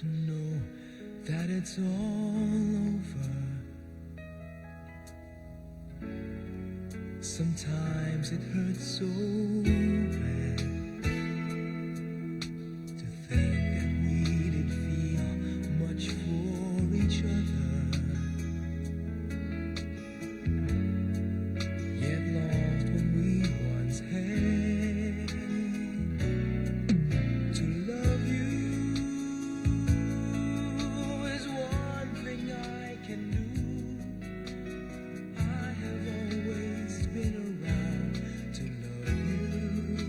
to know that it's all over. Sometimes it hurts so bad to think that we did feel much for each other, yet lost what we once had. To love you is one thing I can do. I have always been around to love you.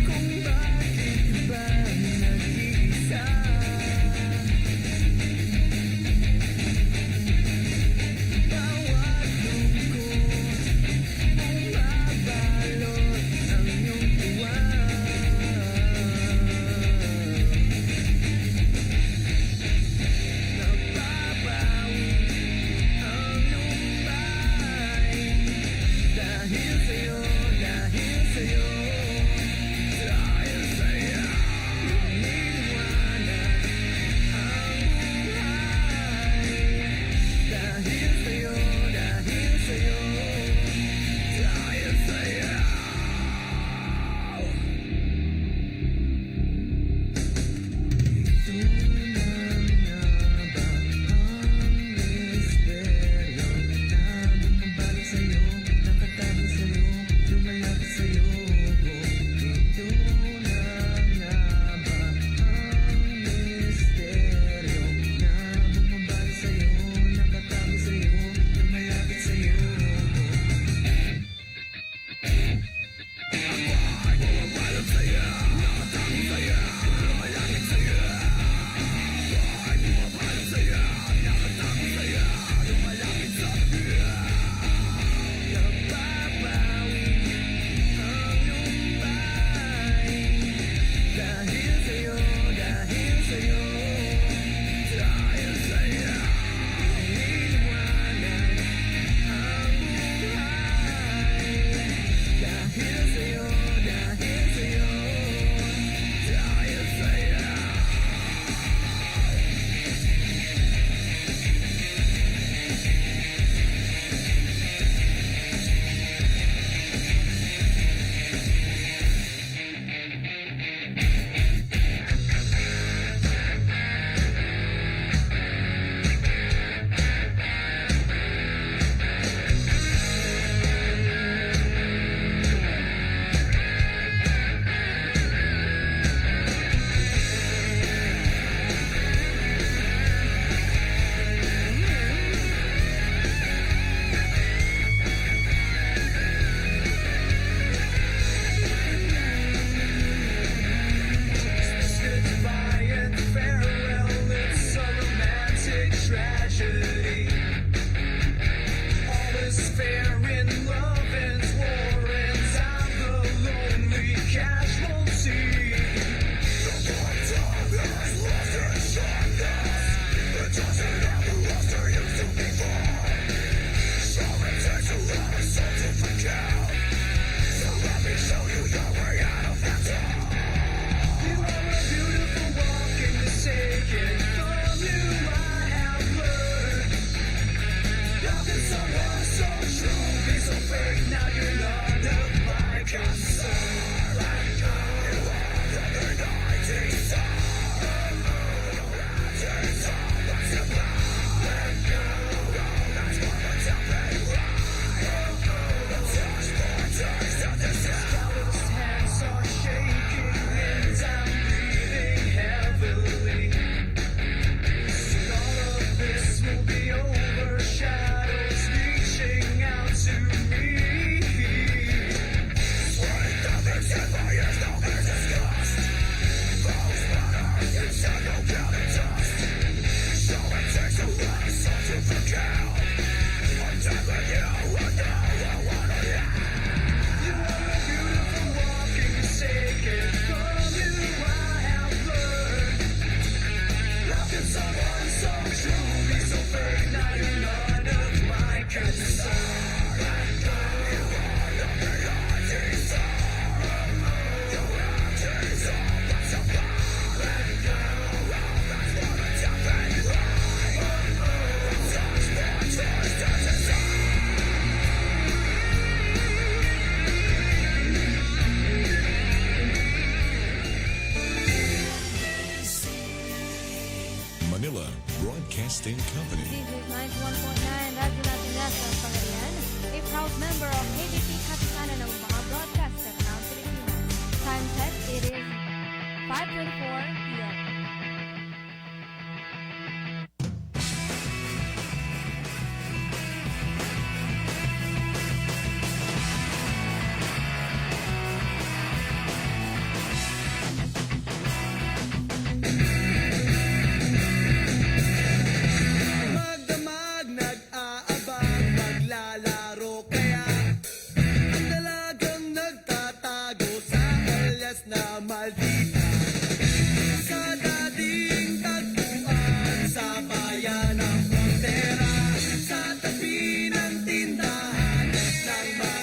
kung bakit ba nag-iisa. Bawat lungkot bumabalot ang iyong tuwa. Nababawi ang lumbay dahil sa'yo, dahil sa'yo.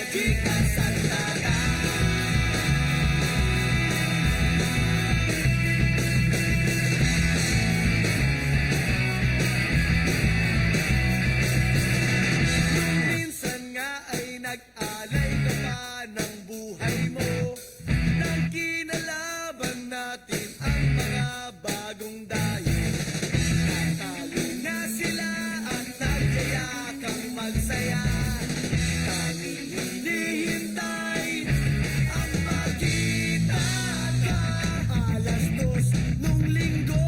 Chicas at minsan nga ay nag-alay ka pa ng buhay mo nang kinalaban natin ang mga bagong dayo. Natalo na sila at nagyayakang magsaya. Tanging hindi hintay ang makita ka. Alas 2 nung linggo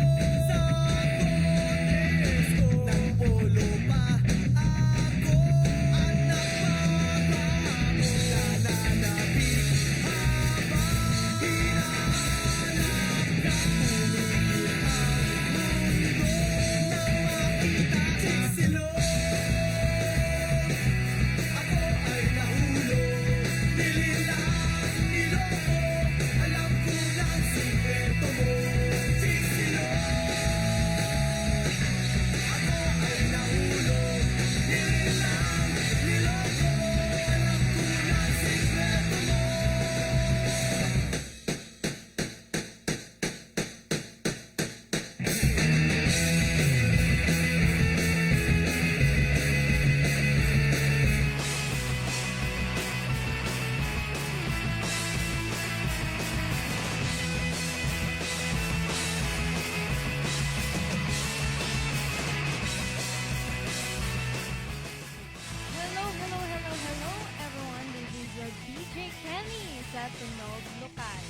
sa Potres ko. Nagpolo pa ako at nagpapahamon. Nananapit habang hinahanap ka. Pumigil ang mundo nang makita silog. Ako ay nahulog, nililang, niloko. Alam ko ng sikreto mo, Silog. Ako ay nahulog, nililang, niloko. Alam ko ng sikreto mo. Hello, everyone. This is your DJ Kenny sa Tunog Lokal.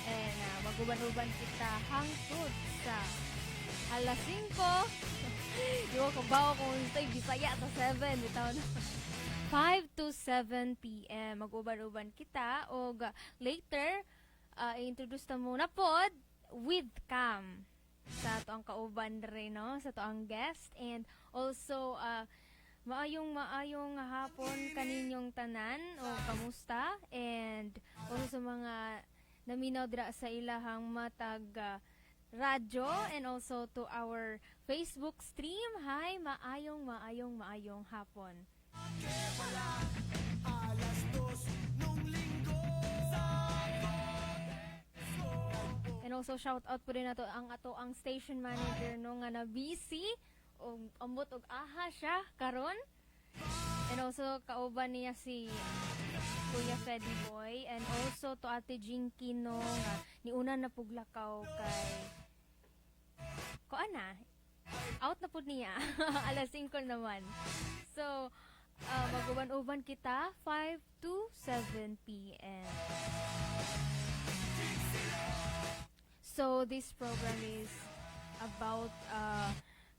And maguban-uban kita hangtod sa alas 5. Iwa ko ba kung ito'y Bisaya sa 7. Bitaw na. 5 to 7 p.m. Mag-uban-uban kita. O later, i-introduce na muna pod with Cam. Sa to ang kauban rin, no? Sa to ang guest. And also, maayong hapon kaninyong tanan o kamusta, and also sa mga naminaw dira sa ilahang matag radyo, and also to our Facebook stream. Hi, maayong hapon. Alas 2 nung linggo sa And also shout out po rin nato ang station manager no nga na busy og ambot og aha siya karon. And also kauban niya si Kuya Freddy Boy, and also to Ate Jinky no nga niuna na puglakaw kay ko ana out na pud niya. Alas 5 naman. So maguban-uban kita 5 to 7 p.m. So this program is about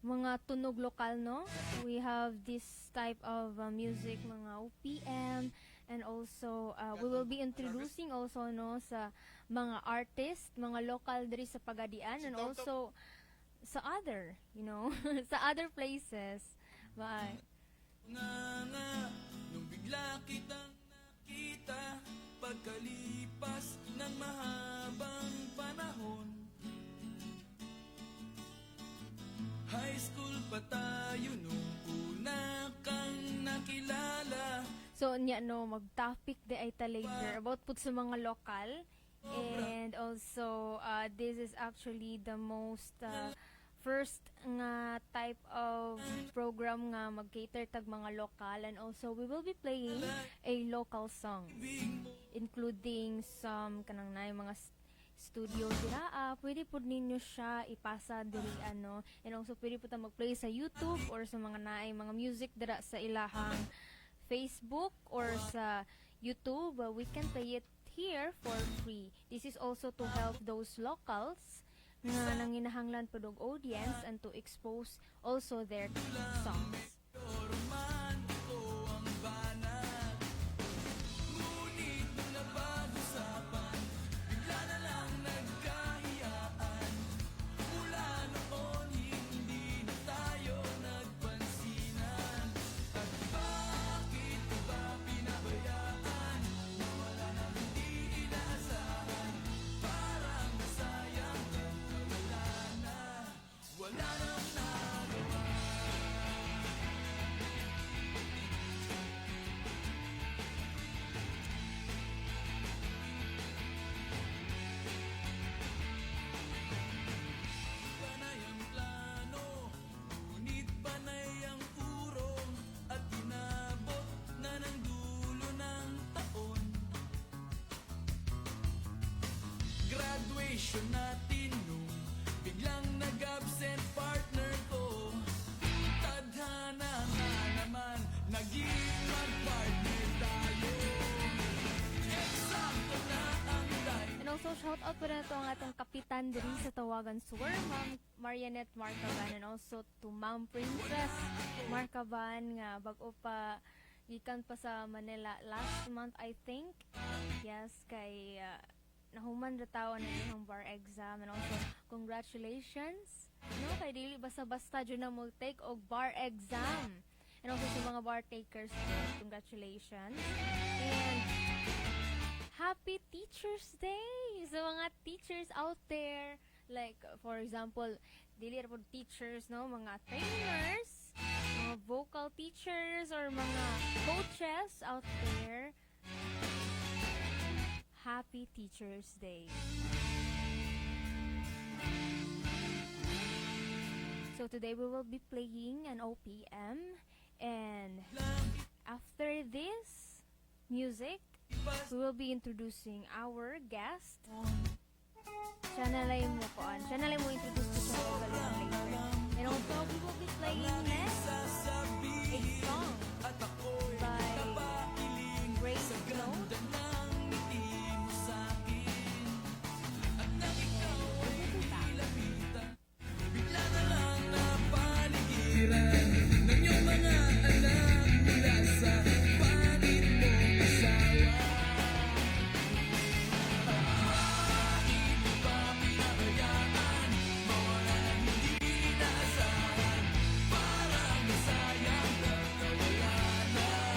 mga tunog lokal, no? We have this type of music, mga OPM, and also we will be introducing also no sa mga artist, mga local diri sa Pagadian, and also sa other, sa other places. Bye. nga, nung bigla kitang nakita, pagkalipas ng mahabang panahon. High school pa tayo nung una kang nakilala. So nya no mag-topic de ay ta later about put sa mga lokal, and also this is actually the most first nga type of program nga mag-cater tag mga lokal, and also we will be playing a local song including some kanang nay mga studio dira. Pwede po ninyo siya ipasa diri and also pwede po ta mag-play sa YouTube or sa mga naay mga music dira sa ilahang Facebook or sa YouTube. We can play it here for free. This is also to help those locals nga nanginahanglan po og audience and to expose also their songs. desisyon natin nung biglang nag-absent partner ko. Tadhana nga naman, naging mag-partner tayo. Eksakto na ang time. And also, shout out po na ito ang atong kapitan diri sa Tawagan Sur, Ma'am Marianette Marcaban, and also to Ma'am Princess Marcaban nga bago pa gikan pa sa Manila last month, I think. Yes, kay nahuman ra taon na yung bar exam, and also congratulations. No, kay dili basta-basta jud na mo take og bar exam. And also sa mga bar takers, congratulations. And Happy Teacher's Day sa mga teachers out there. Like, for example, dili ra pod teachers, no? Mga trainers, mga vocal teachers, or mga coaches out there. Happy Teacher's Day. So today we will be playing an OPM, and after this music, we will be introducing our guest. Siya na lang mo koan. Siya na lang mo introduce ko sa mga later. And also, we will be playing next a song by Grace Note. Ng iyong mga anak mula sa panig mong asawa. Bakit ba pinabayaan mo na hindi naasahan? Parang nasayang na nawala na.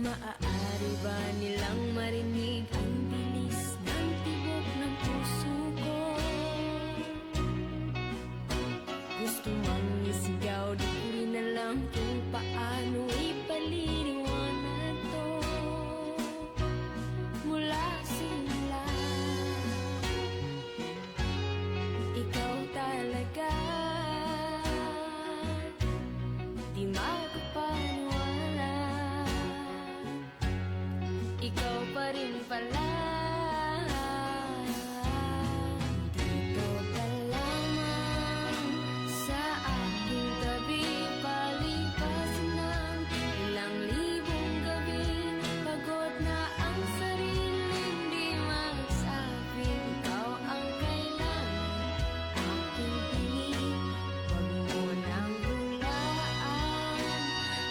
Maaari ba nilang marinig ang bilis ng tibok ng puso ko? Gusto mang isigaw, di ko rin alam kung paano ipaliliwanag to. Mula simula, ikaw talaga, di makapaniwala. Ikaw pa rin pala. Dito ka lamang sa aking tabi, palipasin ng ilang libong gabi. Pagod na ang sariling di magsabi, ikaw ang kailangan aking piling. Huwag mo nang hulaan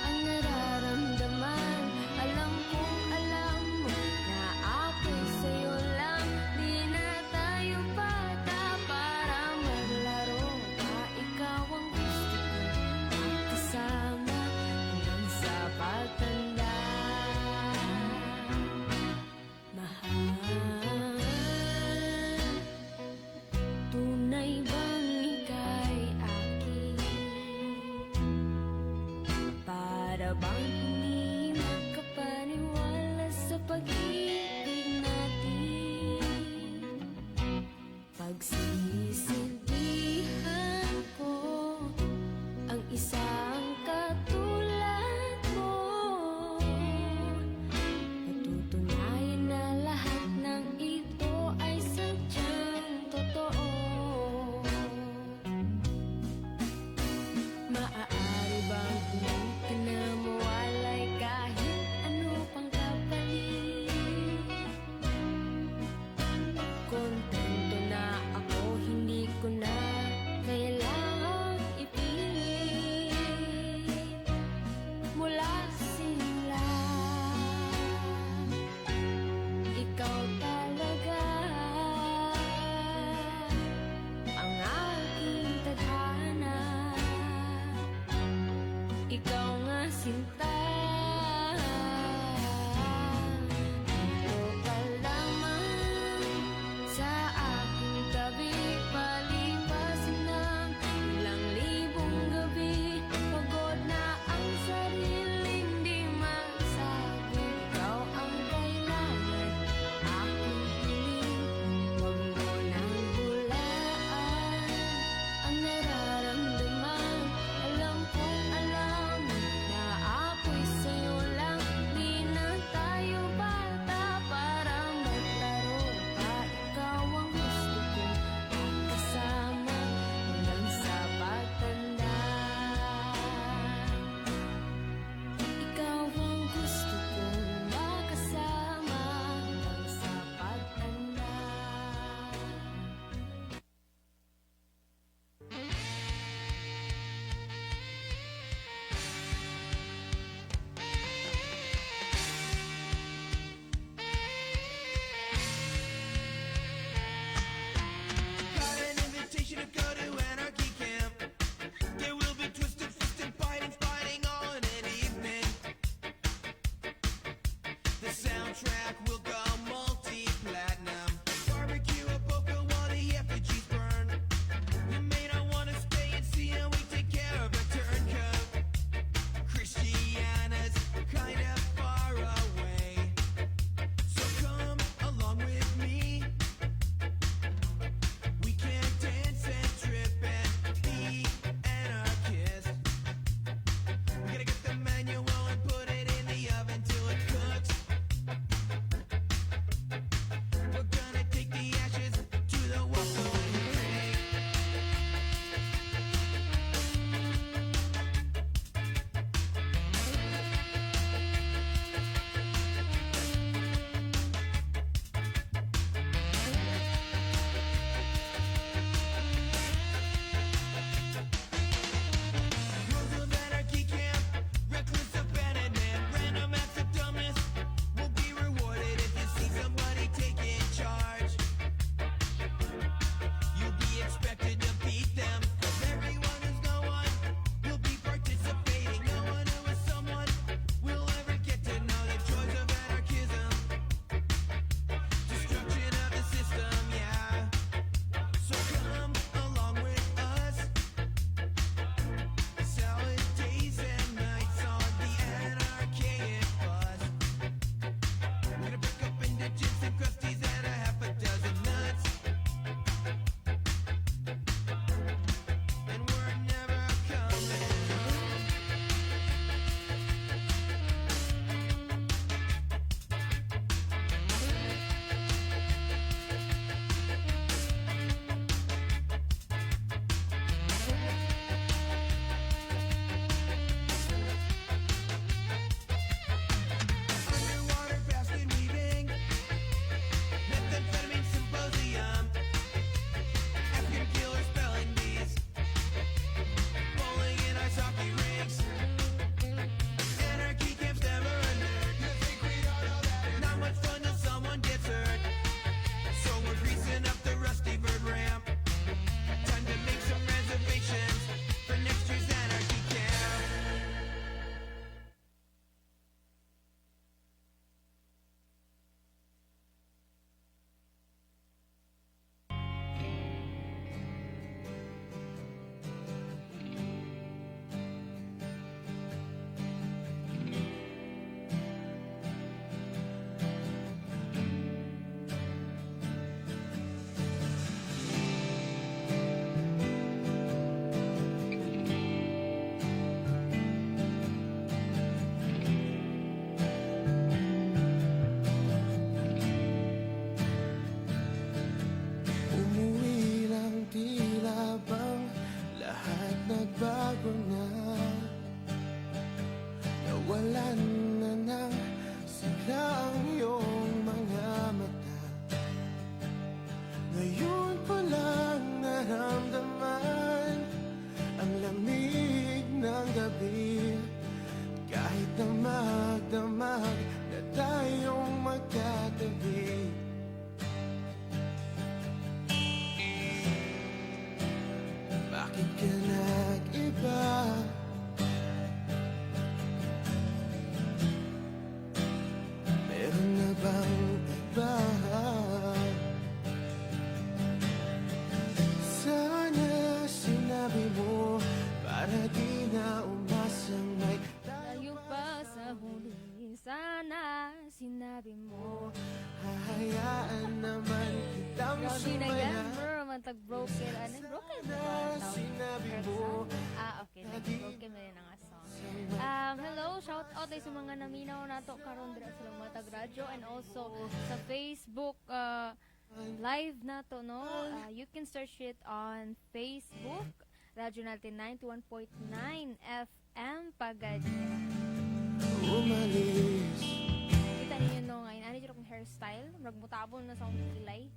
ang nararamdaman. Alam kong alam mo na ako'y sa'yo lang. Di na tayo bata para maglaro pa. Ikaw ang gusto ko makasama hanggang sa pagtanda. Mahal, tunay bang ika'y akin? Para bang hindi makapaniwala sa pag-ibig natin? Pagsisisihan ko ang isang katulad mo. Patutunayan na lahat ng ito ay sadyang totoo. Maaari bang hindi ka na mawalay kahit ano pang kapalit? Kontento na ako, hindi ko na kailangang ipilit. Mula simula, ikaw talaga ang aking tadhana. Ikaw nga sinta. Dito ka lamang sa aking tabi, palipasin ng ilang libong gabi. Pagod na ang sariling di magsabi, ikaw ang kailangan aking piling. Huwag mo nang hulaan ang nararamdaman. Alam kong alam mo na ako'y sa'yo lang. Di na tayo bata para maglaro pa. Ikaw ang gusto kong makasama hanggang sa pagtanda. Ikaw ang gusto kong makasama hanggang sa pagtanda. Got an invitation to go to anarchy camp. There will be twisted, fisted, biting, fighting all in an evening. The soundtrack will go multi-platinum. Barbecue a poker while the effigies burn. You may not want to stay and see how we take care of a turncoat. Christiana's kind of far away, so come along with me. We can dance and trip and be anarchists. We gotta get the manual and put it in the oven till it cooks. sinabi mo. Hahayaan naman kitang Grabe na yan, sumaya. bro. Matag broken. Ano? Broken ba? Sinabi mo. Okay. Nag-broken na rin ang song. Hello, shout out ay sa mga naminaw nato karon dira sa Matag Radio and also sa Facebook live nato, no? You can search it on Facebook. Radyo natin 91.9 FM Pagadian. Umalis. Kita ninyo no ngayon. Ano dito kong hairstyle? Magmutabon na sa akong kilay.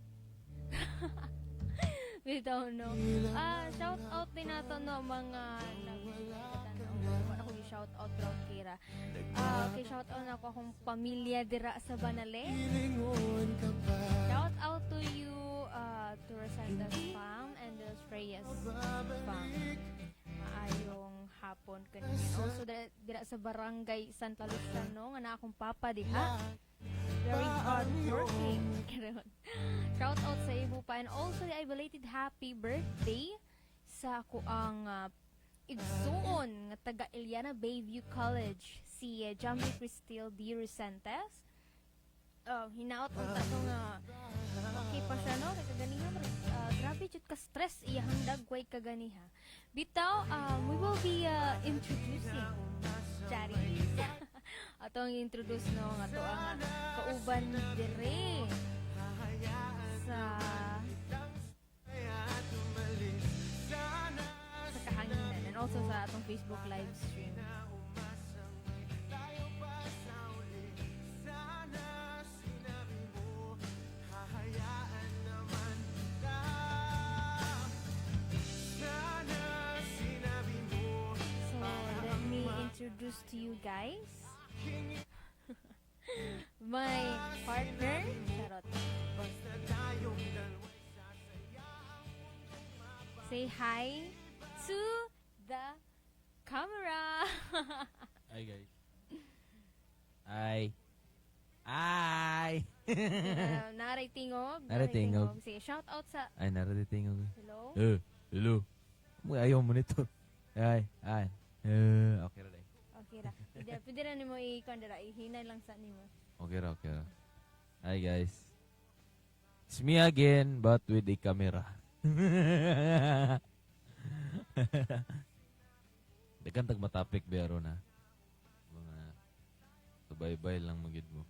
Bitaw no. Shout out din nato no mga ako yung shout out daw kira. Okay, shout out na ako akong pamilya dira sa Banale. Lingon ka pa. Shout out to you to Rosanda's fam and the Reyes fam. Maayong hapon kanina. Also dira sa barangay Santa Lucia no nga na akong papa diha. Very hard working. Shout out sa imo pa and also I belated happy birthday sa ako ang igsuon nga taga Iliana Bayview College si Jamie Cristil D. Resentes. Hinaot ang tato nga okay pa siya no kay kaganiha grabe jud ka stress iyang dagway kaganiha. Bitaw we will be introducing Charity. Atong introduce no nga to ang kauban dire sa kahanginan and also sa atong Facebook live stream. So let me introduce to you guys my partner, Charot. Say hi to the camera. Hi guys. Hi. Naray tingog. Naray tingog. Sige, shout out sa Ay, nararating ako. hello. Hello. Ayaw mo nito. Ay. Okay ra. Okay ra. Pwede ra nimo i-kandira, ihinay lang sa nimo. Okay ra. Hi guys. It's me again, but with a camera. Dagan tag matapik bero na. Mga subaybay lang magid mo.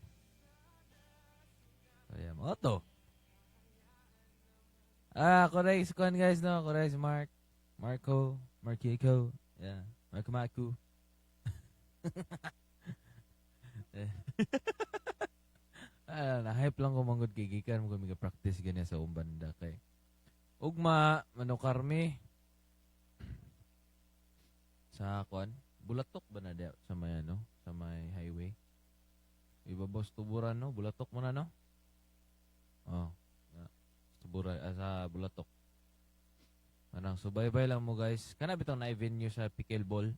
Kaya mga to. Correct kuan guys no, correct Marco, Marquico. Yeah, Marco. Na-hype lang ko manggod kay gikan mo kami practice ganyan sa umbanda kay. Ugma manukarmi sa kuan, Bulatok ba na dia sa may ano, sa may highway. Ibabos tuburan no, Bulatok mo na no? Oh, tuburan sa Bulatok. Anang subaybay lang mo guys. Kana bitaw na venue sa pickleball.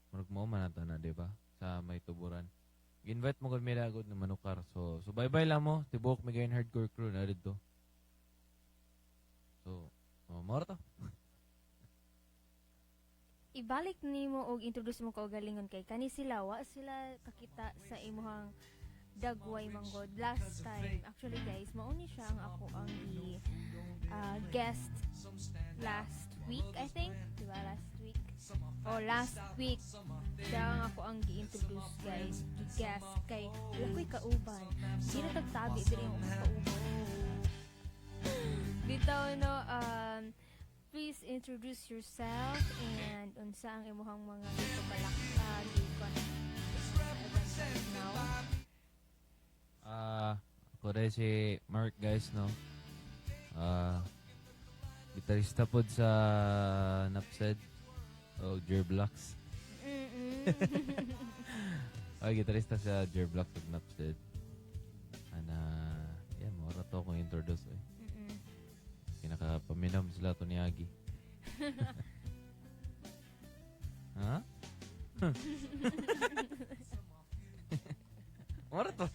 Murag mo man na, di ba? Sa may tuburan. Invite mo gud mi agud na manukar. So bye-bye lang mo. Tibok mi gayon hardcore crew na dito. So, mao to. Ibalik nimo og introduce mo ko og galingon kay kani sila wa sila kakita sa imuhang dagway manggod last time. Actually guys, mauni siya ang ako ang guest last week, I think. Diba last week? Last week. Siya ang ako ang gi-introduce guys. Gi-guest kay lakoy kauban. Di na tagtabi diri yung kauban. Bitaw no, please introduce yourself and unsa ang imuhang mga balak now. Ako rin si Mark guys no. Gitarista pod sa Napsed o Jerblocks. Gitarista sa Jerblocks at Napsed. Yan, mora to akong introduce eh. Kinakapaminam sila to ni Agi. Ha? Mora to.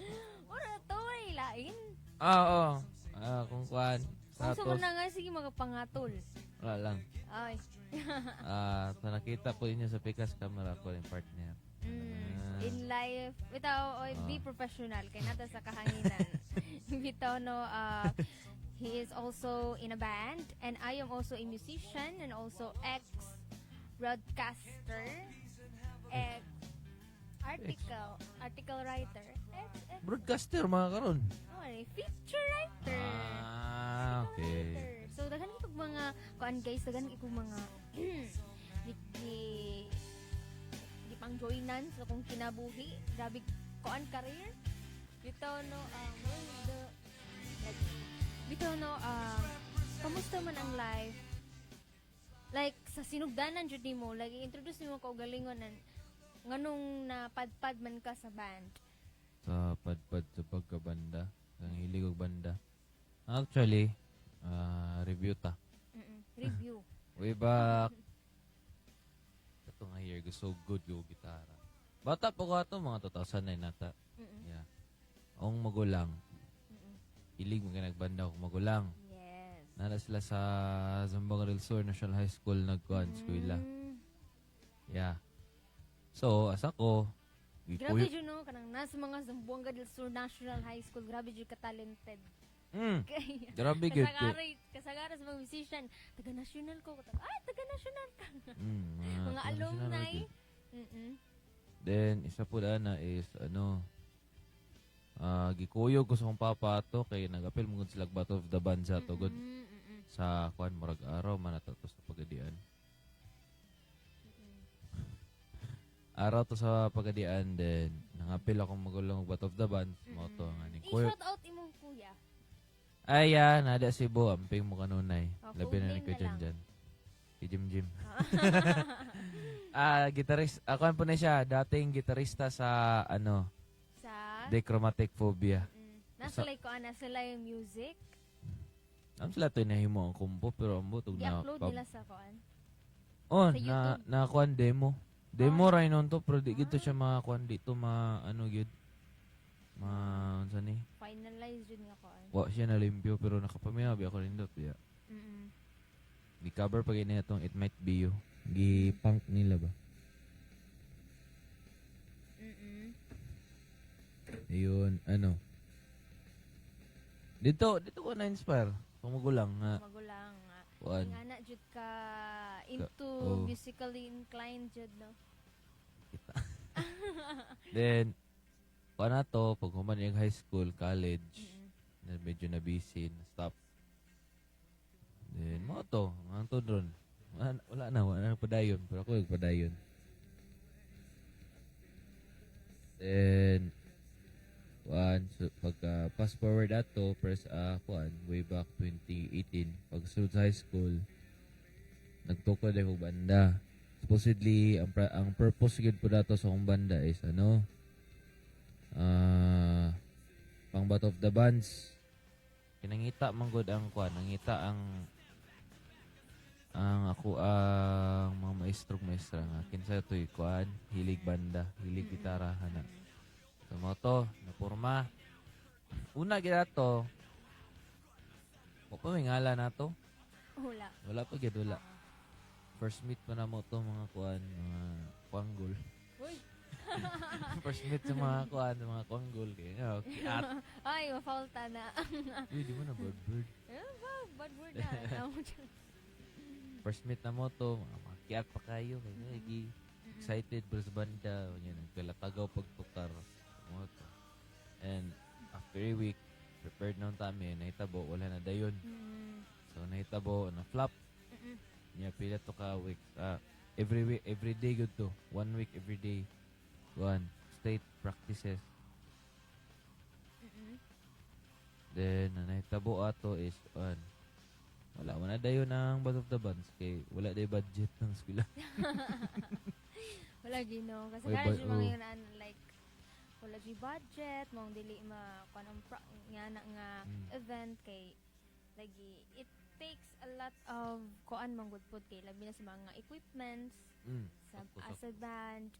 Ora to ay lain. Oo. Kung kuhan. Kung sa na nga sige magapangatol. Wala lang. Ay. So nakita po inyo sa Pikas camera ko yung partner. in life bitaw be professional kay nata sa kahanginan. Bitaw no he is also in a band and I am also a musician and also ex broadcaster, ex article writer, ex Broadcaster mga karon. feature writer. Okay. So daghan kog mga kuan guys, daghan kog mga di pang joinan sa kung kinabuhi. Grabe kuan career. Bitaw no bitaw no kamusta man ang life? Like sa sinugdanan jud nimo, like introduce nimo ka og galingon nganong napadpad man ka sa band. Sa padpad sa pagkabanda, ang hilig og banda. Actually, review ta. Review. Way back. Ito nga year, gusto good yung gitara. Bata po ko ito, mga 2009 nata. Yeah. Ang magulang. Hilig mga nagbanda ako magulang. Yes. Nala sila sa Zamboanga del Sur National High School nagkuhan, eskwela. Yeah. So, asa ko, Grabe dyan no, kanang nasa mga Zamboanga del Sur National High School, grabe dyan ka-talented. Kaya, grabe good. kasagara sa mga musician, taga-national ko, taga-national ka. Mga international alumni. good. Then, isa po na is, gikuyog ko sa kong papa to, kay nag-apil mo sila Battle of the Band sa to, good. Sa, kuhan, murag araw, manatato sa pagadian. Araw to sa pagadian, then nangapil akong magulang Battle of the Band, moto nga ni Kuya. I-shout out imong kuya. Ay, nada Cebu, amping mo kanunay. Labi full na ni name Kuya na lang. Jan. Si Jim. Gitarist, ako po na siya, dating gitarista sa, Sa? Dichromatic Phobia. Nasa like ko, nasa yung music. Ang sila ito inahimo ang kumpo, pero ang butog na... I-upload nila sa kuan. Oh, sa YouTube. na kuan demo. Demo rin nun to, pero di gito siya mga kuan dito, gyud. Unsa ni? Finalize yun nga kuan. Wa siya nalimpyo, pero nakapamiyabi ako rin doon. Yeah. Di-cover pag ina itong It Might Be You. Gi-punk nila ba? Ayun, Dito ko na-inspire. Pamagulang nga. Magulang nga. Kuan. Nga na jud ka into musically inclined jud no. Kita. Then, kuan na to, pag human yung high school, college, na medyo na busy, na-stop. Then, mo to, ang to doon. Wala na padayon, pero ako yung padayon. Then, so, pagka fast forward ato, press way back 2018, pag sunod sa high school, nagtukod ako banda. Supposedly, ang purpose gid po dato sa akong banda is, pang Battle of the Bands. Kinangita manggod ang kuan, nangita ang ako ang mga maestra nga kinsa toy kuan, hilig banda, hilig gitara hana. So mo to, napurma. Una gid ato. Wa pa may ngala nato. Wala pa gid wala. First meet pa na mo to mga kuan, mga kwanggol. Uy. First meet sa mga kuan, mga kwanggol kaya okay. Ay, mafaulta na. Uy, di mo na bird. Bad word na. First meet na mo to, mga makiat pa kayo. Kaya excited bro sa banda. Nagkalatagaw pagtukar. Mo to. And after a week, prepared na kami. Nahitabo, wala na dayon. So nahitabo, na-flop. Niya pila to ka week. Every week, every day good to. 1 week, every day. State practices. Then, nahitabo ato is, wala mo na dayon ng Battle of the Bands kay wala day budget ng eskwela. Wala gino. Kasi May kaya siya oh. mga yun, like, wala di budget, mong dili kanang nga na event kay lagi it takes a lot of kuan mong good food kay labi na sa mga equipments sa acid band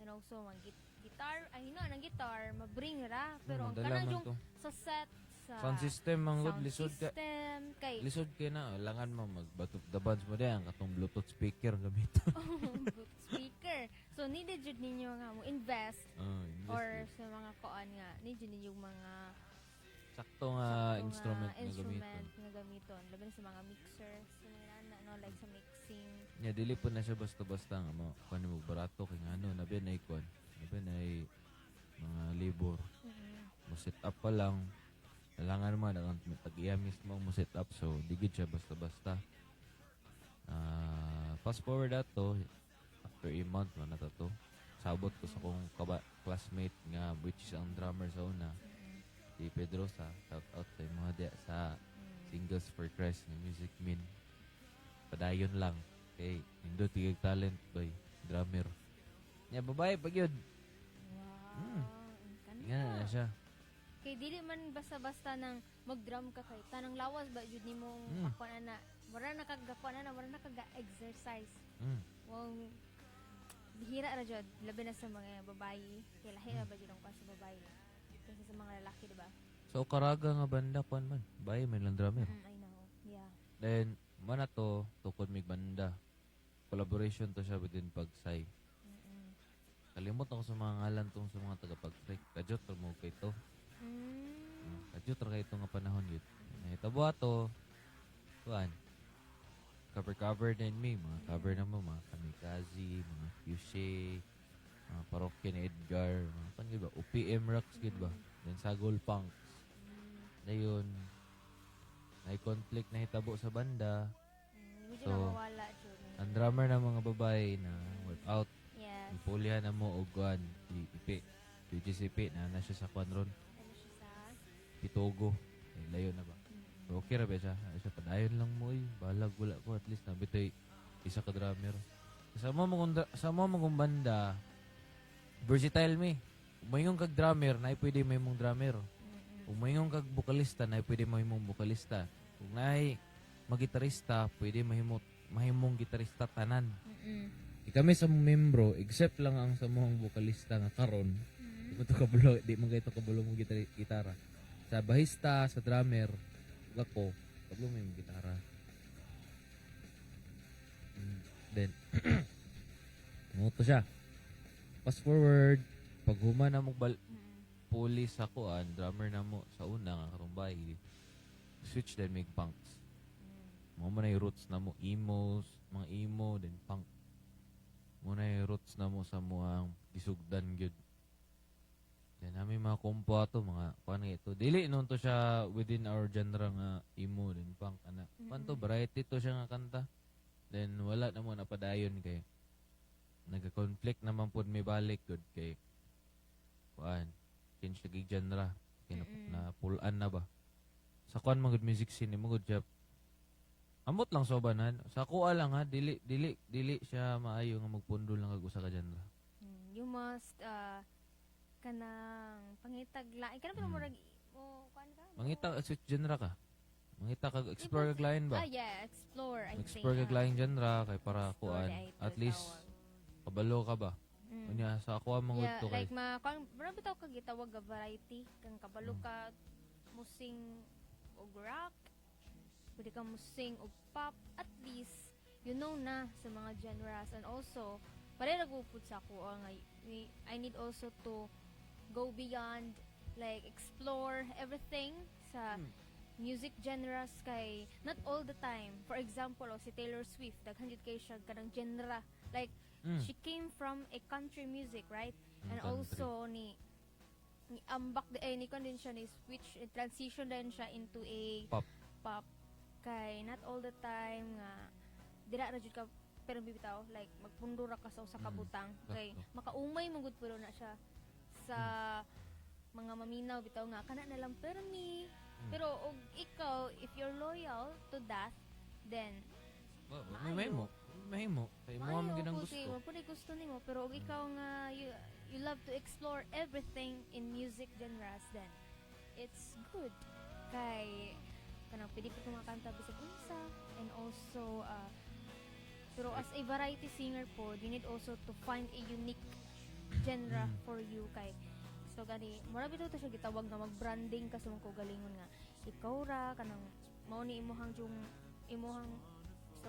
and also mga guitar ay nang guitar mabring ra pero ang kanang yung sa set sa Sound system ang good sound lisod ka. system kay Lisod kay na langan mo mag Battle of the Bands mo diyan katong Bluetooth speaker gamiton. Bluetooth speaker. So So needed jud ninyo nga mo invest Invest or yun. sa mga kuan nga needed ninyo mga Sakto nga sakto instrument nga nga instrument gamiton. nga gamiton labi na sa mga mixer sa mga ana, no like sa mixing. Nya dili po na siya basta-basta nga mo kuan mo barato kay ngano nabi na ikon. Nabi na mga libor. Mo set up pa lang. Kailangan mo na tag-iya mismo mo set up so digid siya basta-basta. Fast forward ato after a month man na to. Sabot ko sa kong classmate nga which is ang drummer sa una. Si Pedrosa, shout out sa mga diya sa Singles for Christ ng Music Min. Padayon lang. Okay, nindot tigag talent boy, drummer. Nya babae pag yun. Wow. Ang Nga na siya. Kay dili man basta-basta nang mag-drum ka kay tanang lawas ba jud nimo ako na mura na kagakuan na mura na kaga-exercise. Wong bihira ra jud labi na sa mga babae kay lahi ra ba jud ang kuan sa babae kaysa sa mga lalaki diba? So karaga nga banda kuan man. Bae may lang drummer. I know. Yeah. Then mana to tukod mig banda. Collaboration to siya within Pagsay. Kalimot ako sa mga ngalan tong sa mga tagapag-trek. Kajot ra mo kay to. Kajot ra kay to nga panahon yun. Nahitabo ato. Kuan. Cover din me. Mga cover na mo. Mga Kamikaze, mga Fuchsia, mga Parokya ni Edgar. Mga pan ba? OPM Rocks gid ba? Then Sagol Punks. Dayon. Conflict na hitabo sa banda. Medyo So, na mawala jud. Ang drummer ng mga babae na workout. Yes. Ipulihan na mo og kuan si Ipi. Si Ipi na siya sa kuan ron. Ano siya sa Pitogo. Ay, layo na ba? So, okay ra ba siya? Ay, siya padayon lang mo eh. Balag wala ko at least nabitoy isa ka drummer. Sa mo mong banda versatile mi. Umayong kag drummer na pwede may mong drummer. Umayong kag bokalista na pwede may mong bokalista. Kung naay magitarista pwede mahimong gitarista tanan. Kami sa mong membro except lang ang sa mong bokalista nga karon. Di mo to kabulo mong gitara. Sa bahista, sa drummer, ako, kabulo mo yung gitara. Then, muto siya. Fast forward, pag huma na mo pulis ako, drummer na mo sa una nga karumbay, switch then make punks. Mo na yung roots na mo, mga emo, then punk. Mo na yung roots na mo sa muang isugdan gyud. Yan namin mga kumpo ato, mga paano ito. Dili nun to siya within our genre nga emo, then punk, anak. Panto, variety to siya nga kanta. Then wala na mo napadayon kay nagka-conflict naman po may balik good kay kuan change the genre kay na pull-an na ba sa kuan mga good music scene mo good job amot lang sobanan sa kuha lang ha dili siya maayo nga magpundol lang kag usa ka genre. You must kanang pangitag lain kana pa murag mo kuan ka Mangita switch genre ka. Mangita kag explore kag lain ba? yeah, explore I Explore think. kag lain genre kay para Explore kuan na ito at least tawag. kabalo ka ba? Unya sa ako ang Yeah, to kay like marami bitaw kag gitawag nga variety kang kabalo ka musing og rock, pwede ka musing og pop, at least you know na sa mga genres. And also pare nagupod sa ako nga I need also to go beyond, like explore everything sa music genres kay not all the time. For example, si Taylor Swift daghan jud kay siya kanang genre, like she came from a country music, right? And country. also ni ambak ni kon din siya ni switch transition din siya into a pop kay not all the time nga dira ra jud ka pero bibitaw like magpundo ra ka sa usa ka butang kay makaumay man gud pero na siya sa mga maminaw bitaw nga kana na lang permi. Pero og ikaw if you're loyal to that then mahimo kay mo ang ginang gusto. Mo pud gusto nimo pero og ikaw nga you love to explore everything in music genres then it's good kay kanang pwede pa kumakanta bisag unsa. And also pero as a variety singer po you need also to find a unique genre for you kay so gani mura bitaw to siya gitawag nga mag-branding ka sa mga kaugalingon nga ikaw ra kanang mao ni imuhang so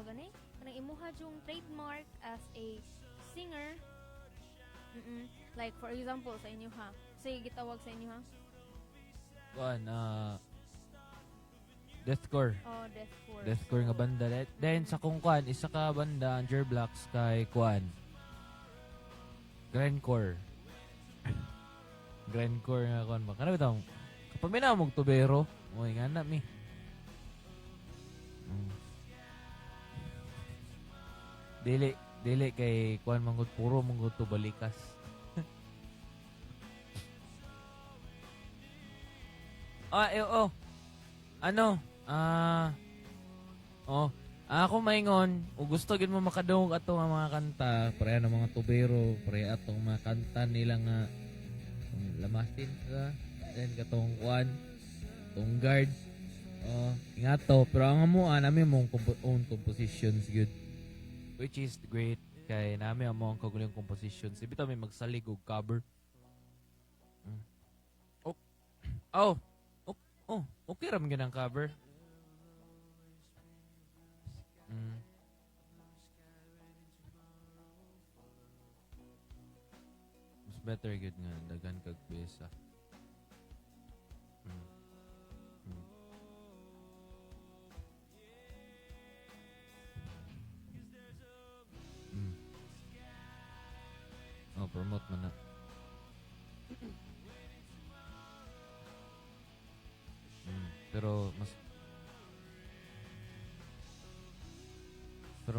gani kanang imuha yung trademark as a singer Like for example sa inyo ha. Sige gitawag sa inyo ha. Kuan deathcore. Oh, deathcore. Deathcore nga banda. Then sa kung kuan isa ka banda Under Blacks kay kuan. Grindcore. Grindcore nga kuan ba. Kana bitaw kapag may namog tubero, moy nga na mi. Dili kay kuan manggod puro manggod to balikas. Ano? Ako maingon, ug gusto gid mo makadungog ato nga mga kanta, pareha ng mga tubero, pareha atong mga kanta nila nga lamasin ka, then katong kuan, tong guard. Ingato, pero ang amuan nami mong own compositions good. Which is great kay nami ang kagulong compositions. Ibitaw may magsalig og cover. Okay ra man gyud ang cover. Mas better good nga dagan kag pesa. Promote man na. Pero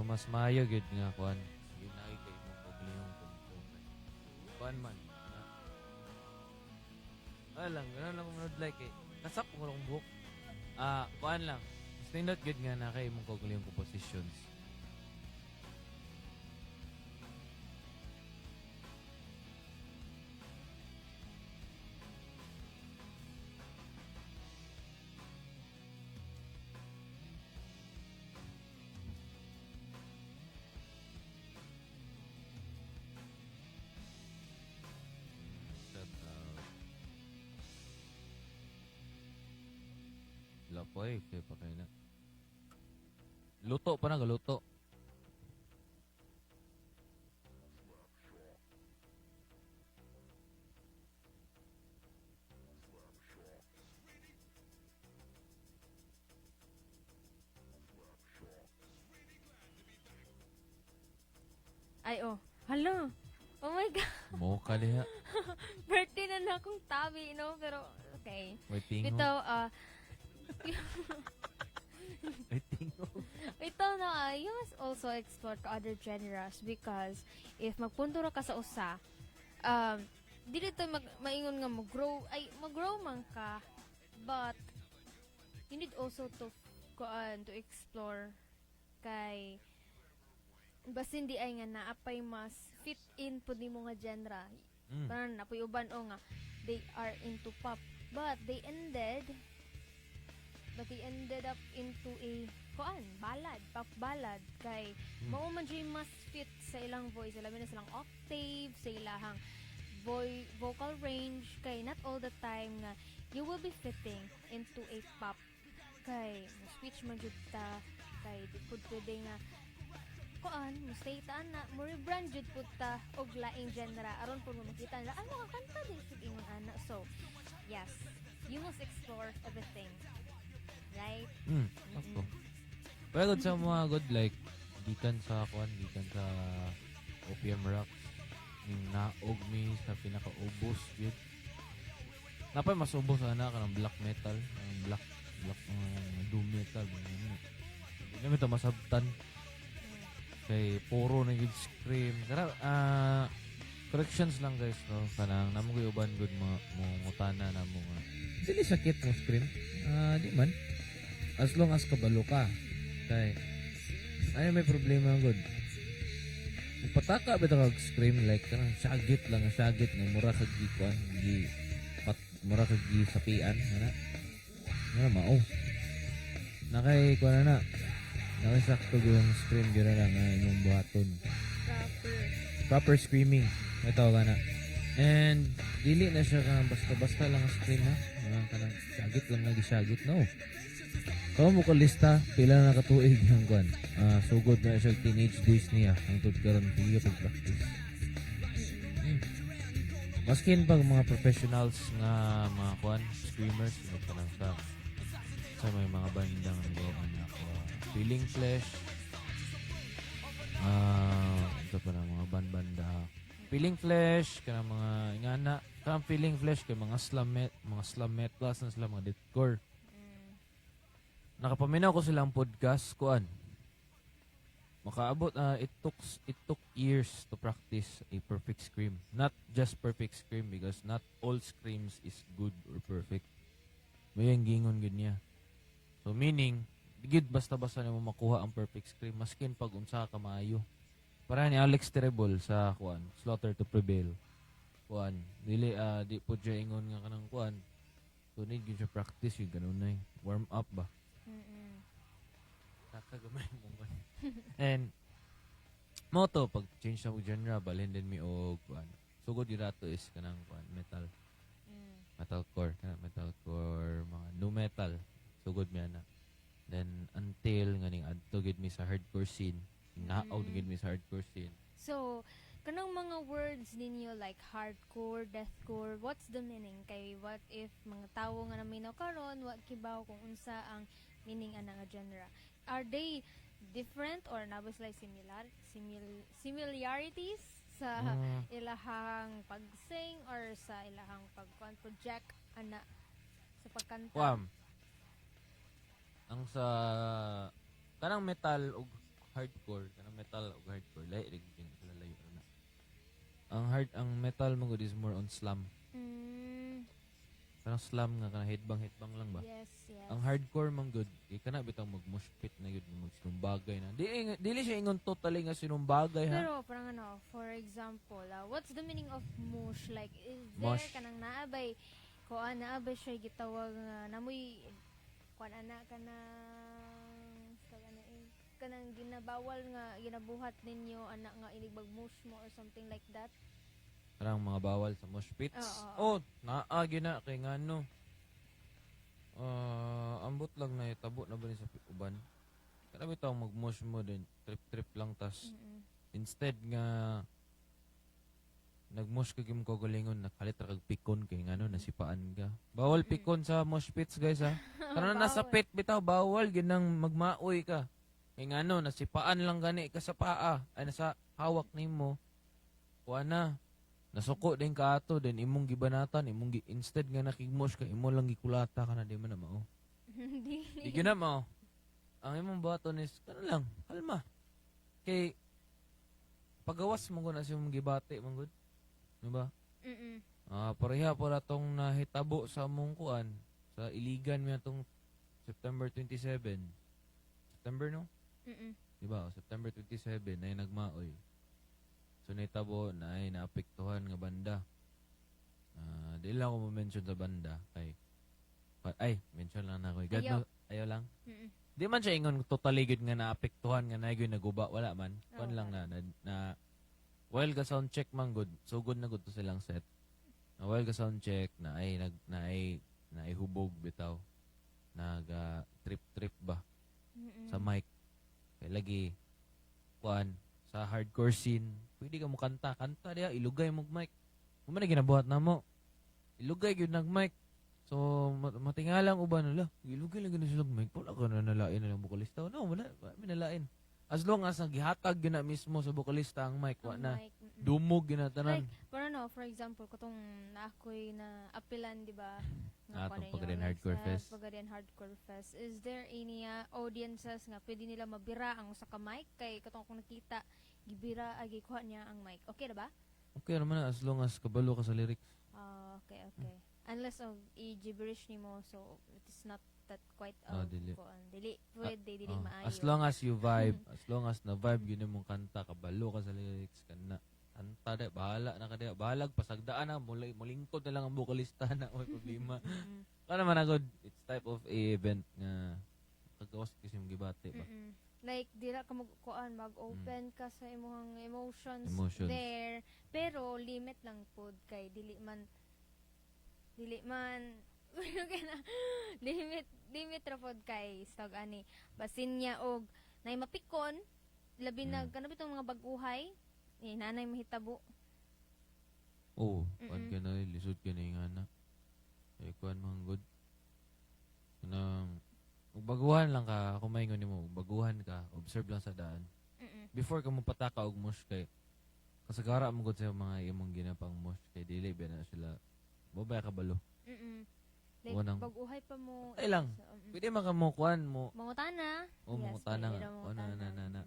mas maayo gid nga kuan. Ginay kay mo pagliyong kumpunan. Kuan man. Ganun lang mo like eh. Kasap ko ng buhok. Kuan lang. Mas nindot gid nga na kay mo pagliyong compositions. Lapoy, kaya pa kayo na. Luto pa na, galuto. Ay, hala. Oh my God. Mo ka liha. Birthday na akong tabi, no? Pero, okay. Waiting Ito, ito na, you must also explore to other genres because if magpunto ra ka sa usa, dili to maingon nga mag-grow man ka, but you need also to explore kay basin di ay nga naapay mas fit in pud nimo nga genre. Parang napoy uban nga they are into pop, but they ended up into a ballad, pop ballad kay mao man jay mas fit sa ilang voice, labi na silang octave, sa ilang vocal range kay not all the time nga you will be fitting into a pop kay switch man jud ta kay di pud pwede nga mo stay ta na mo rebrand jud pud ta og laing genre aron pud mo makita nila ano ka kanta din sa ingon ana. So yes, you must explore everything. Right? Ako. Pero sa mga good like gikan sa Opium Rocks yung naog mi sa pinaka-ubos yun. Napay mas ubos ana ka ng black metal, ng black doom metal. Hindi namin ito masabtan. Kay puro na yung scream. Kaya corrections lang guys, no? Kanang namang uban good mo ngutana na mo nga. Dili sakit mo scream. Di man. As long as kabalo ka. Kay ay may problema good. Pataka ba kag scream like kanang sagit nga mura kag gikuan, mura kag sapian ana. Nga mao. Nakay kuan na. Nakasakto yung scream gyud na nga imong buhaton. Proper screaming. Ito ka na. And dili na siya ka basta-basta lang ang scream ha. Kanang sagit lang nga gisagit no. Kung mo ko lista, pila na nakatuig yung kwan. Sugod na siya teenage days niya. Ang karon piya pag-practice. Maskin pag mga professionals nga mga kwan, screamers, ino pa lang sa may mga bandang doon ako. Feeling Flesh, ito pa lang mga banda. Feeling Flesh, kanang mga ingana, kanang Feeling Flesh kay mga slam metal na sila mga deathcore. Nakapaminaw ko silang podcast kuan. Makaabot it took years to practice a perfect scream. Not just perfect scream because not all screams is good or perfect. May ang gingon gid niya. So meaning, digid basta-basta nimo makuha ang perfect scream maskin pag unsa ka maayo. Para ni Alex Terebol sa kuan, Slaughter to Prevail. Kuan, dili di po siya ingon nga kanang kuan. So need gyud siya practice yung ganun na warm up ba. Nakagamay mo man. And moto pag change sa genre balhin din mi og kuan. Sugod gyud ato is kanang kuan metal. Metalcore, metalcore, mga nu metal. Sugod mi ana. Then until nganing adto gid mi sa hardcore scene. Naaw gid mi sa hardcore scene. So, kanang mga words ninyo like hardcore, deathcore, what's the meaning? Kay what if mga tawo nga naminaw karon, wa kibaw kung unsa ang meaning ana nga genre? Are they different or nabos like similarities sa ilahang pag-sing or sa ilahang pag-project ana sa pagkanta? Kuam. Ang sa kanang metal ug hardcore, kanang metal ug hardcore lahi rig sila layo na. Ang metal mo is more on slam. Kanang slam nga kanang headbang lang ba? Yes. Ang hardcore man good, kana bitaw mag-mosh pit na yun, magsinumbagay na. Dili siya ingon totally nga sinumbagay ha. Pero parang ano, for example, what's the meaning of mush? Like, is there Mosh. kanang naabay, kuan naabay siya gitawag nga namoy kuan ana kanang ginabawal nga ginabuhat ninyo ana nga inig mush mo or something like that. Parang mga bawal sa mosh pits. Oo. Naa gyud na kay ngano. Ambot lang na tabo na ba ni sa uban. Kana bitaw mag-mosh mo din, trip lang tas. Instead nga nag-mosh ka gim ko galingon nakalit ra kag pikon kay ngano nasipaan ka. Bawal pikon sa mosh pits guys ha. Kana nasa pit bitaw bawal ginang magmaoy ka. Kay ngano nasipaan lang gani ka sa paa ay nasa hawak nimo. Kuana nasuko din ka ato din imong gibanatan instead nga nakigmosh ka imo lang gikulata ka na di man na mao. Di gyud na mao. Ang imong baton is kana lang kalma. Kay pagawas mo na sa imong gibati man gud. Ano ba? Pareha para tong nahitabo sa among kuan sa iligan mi atong September 27. September no? Diba? September 27 na nagmaoy. So naitabo na ay naapektuhan nga banda. Di lang ako ma-mention sa banda kay mention lang na ako. Ayaw lang. Di man siya ingon totally good nga naapektuhan nga na gyud naguba wala man. Kuan lang na while ga sound check man good. So good na good to silang set. While ga sound check na ay hubog bitaw. Trip ba sa mic. Kay lagi kuan sa hardcore scene, pwede ka mo kanta diya, ilugay mo mic. Kung man ginabuhat na mo, ilugay gyud nag mic. So matingalang uban nila, ilugay lang gyud sila mic. Wala ka na nalain na lang bokalista. No, wala minalain. As long as nagihatag gyud na mismo sa bokalista ang mic, wa na. Dumog gyud na tanan. Like, pero no, for example, katong naakoy na apilan, di ba? Itong Pagadian Hardcore Fest. Pagadian Hardcore Fest. Is there any audiences nga pwede nila mabira ang usa ka mic? Kay katong kung nakita, gibira, gikuha niya ang mic. Okay na ba? Okay naman as long as kabalo ka sa lyrics. Okay. Unless of i-gibberish nimo, so it is not that quite dili. Dili maayo. As long as you vibe, as long as na vibe yun mong kanta, kabalo ka sa lyrics, kanta de, bahala na ka de, bahalag, pasagdaan na, mulingkod na lang ang bokalista na, may problema. Kaya naman agad, it's type of event nga, kagawas kasi yung gibate ba? Like, dira ka mag-open ka sa imong emotions Emotions. there, pero limit lang pod kay dili man limit ra pod kay stog ani basin niya og nay mapikon labi na kanang bitong mga baguhay nanay mahitabo Oo, kuan Mm-mm. ka na, lisod ka na yung anak. Eh, kuan mga good. Kanang, baguhan lang ka, kung maingon mo, baguhan ka, observe lang sa daan. Mm-mm. Before ka mo pataka og mosh kay, kasagara mo gud sa mga imong ginapang mosh kay dili ba na sila, babaya ka balo. Mm-mm. Like, Wanang- baguhay pa mo. Ay lang. Pwede man ka mo kuan mo, Mangutana. o mangutana pwede nga. daw O na, mangutana.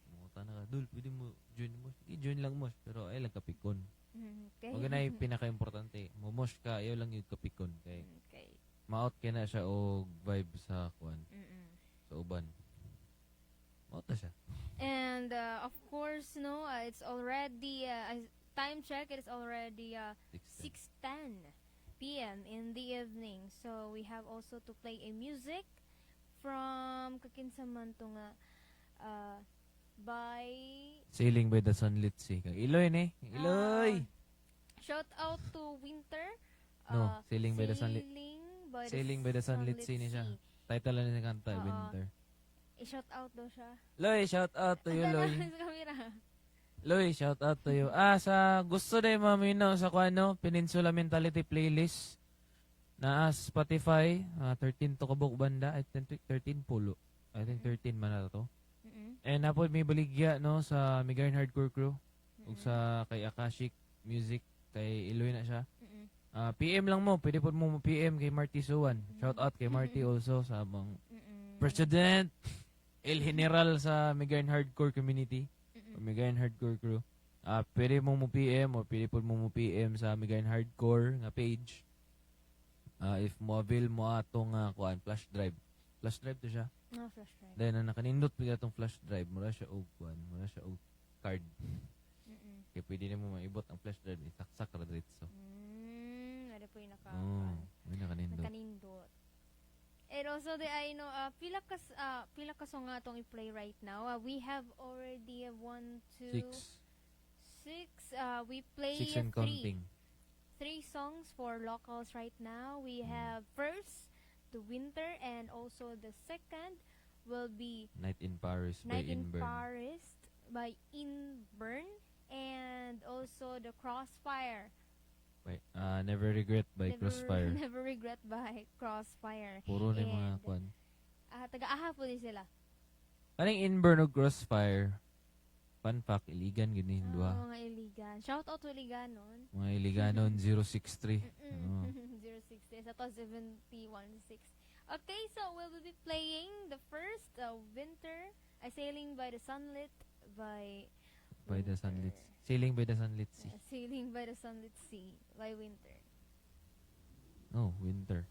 mangutana ka, dul, pwede mo join mo. Sige, join lang mosh, pero ay lang kapikon. Okay. Wag na yung pinaka-importante. Mo mosh ka, ayaw lang yung kapikon kay Okay. ma-out ka na siya og vibe sa kuan, Mm-mm. sa uban. Ma-out na siya. And of course, no, it's already time check. It is already 6:10 p.m. in the evening. So we have also to play a music from kakinsaman to nga by Sailing by the Sunlit Sea. Kag Iloy ni. Iloy. shout out to Winter. No, Sailing by the Sunlit- Sailing by the Sunlit Sea ni siya. Title lang ni kanta, Oo. Winter. I-shout out daw siya. Loy, shout out to you, Loy. Sa camera. Loy, shout out to you. Sa gusto na yung mamino sa kuano, Peninsula Mentality Playlist na Spotify, 13 to kabuk banda, I think 13 pulo. I think 13 man na to. Mm-mm. And napod may baligya no sa Migayan Hardcore Crew ug sa kay Akashic Music kay Iloy na siya. Mm-mm. PM lang mo, pwede po mo PM kay Marty Suwan. Shout out kay Marty also sa among Mm-mm. President El General sa Migayan Hardcore Community. Mm-mm. O Migayan Hardcore Crew. Pwede mo PM o pwede po mo PM sa Migayan Hardcore nga page. If mo avail mo atong kuan flash drive. Flash drive to siya. Flash drive. Then nakanindot pa atong flash drive, mura siya og kuan, mura siya og card. Mm-mm. Kaya pwede na mo maibot ang flash drive, isaksak ra diretso. Ano po yung May nakanindot. nakanindot. And also I know pila ka song nga atong i-play right now. We have already 1 2 6 we play 6 and counting. three songs for locals right now. We have first the Winter, and also the second will be Night in Paris by Night in Inburn. Paris by Inburn, and also the Crossfire. By, Never Regret by Crossfire. Never Regret by Crossfire. Puro na yung mga And, kuan. taga-aha po din sila. Kaning Inburn o Crossfire, fun fact, iligan gini duha. Mga Iligan. Shout out to Iliganon. Mga iliganon 063. Oo. 060. Sa to 71.6. Okay, so we'll be playing the first Winter, Sailing by the Sunlit by By the Winter. Sunlit Sailing by the Sunlit Sea. Sailing by the Sunlit Sea by Winter. Oh, Winter.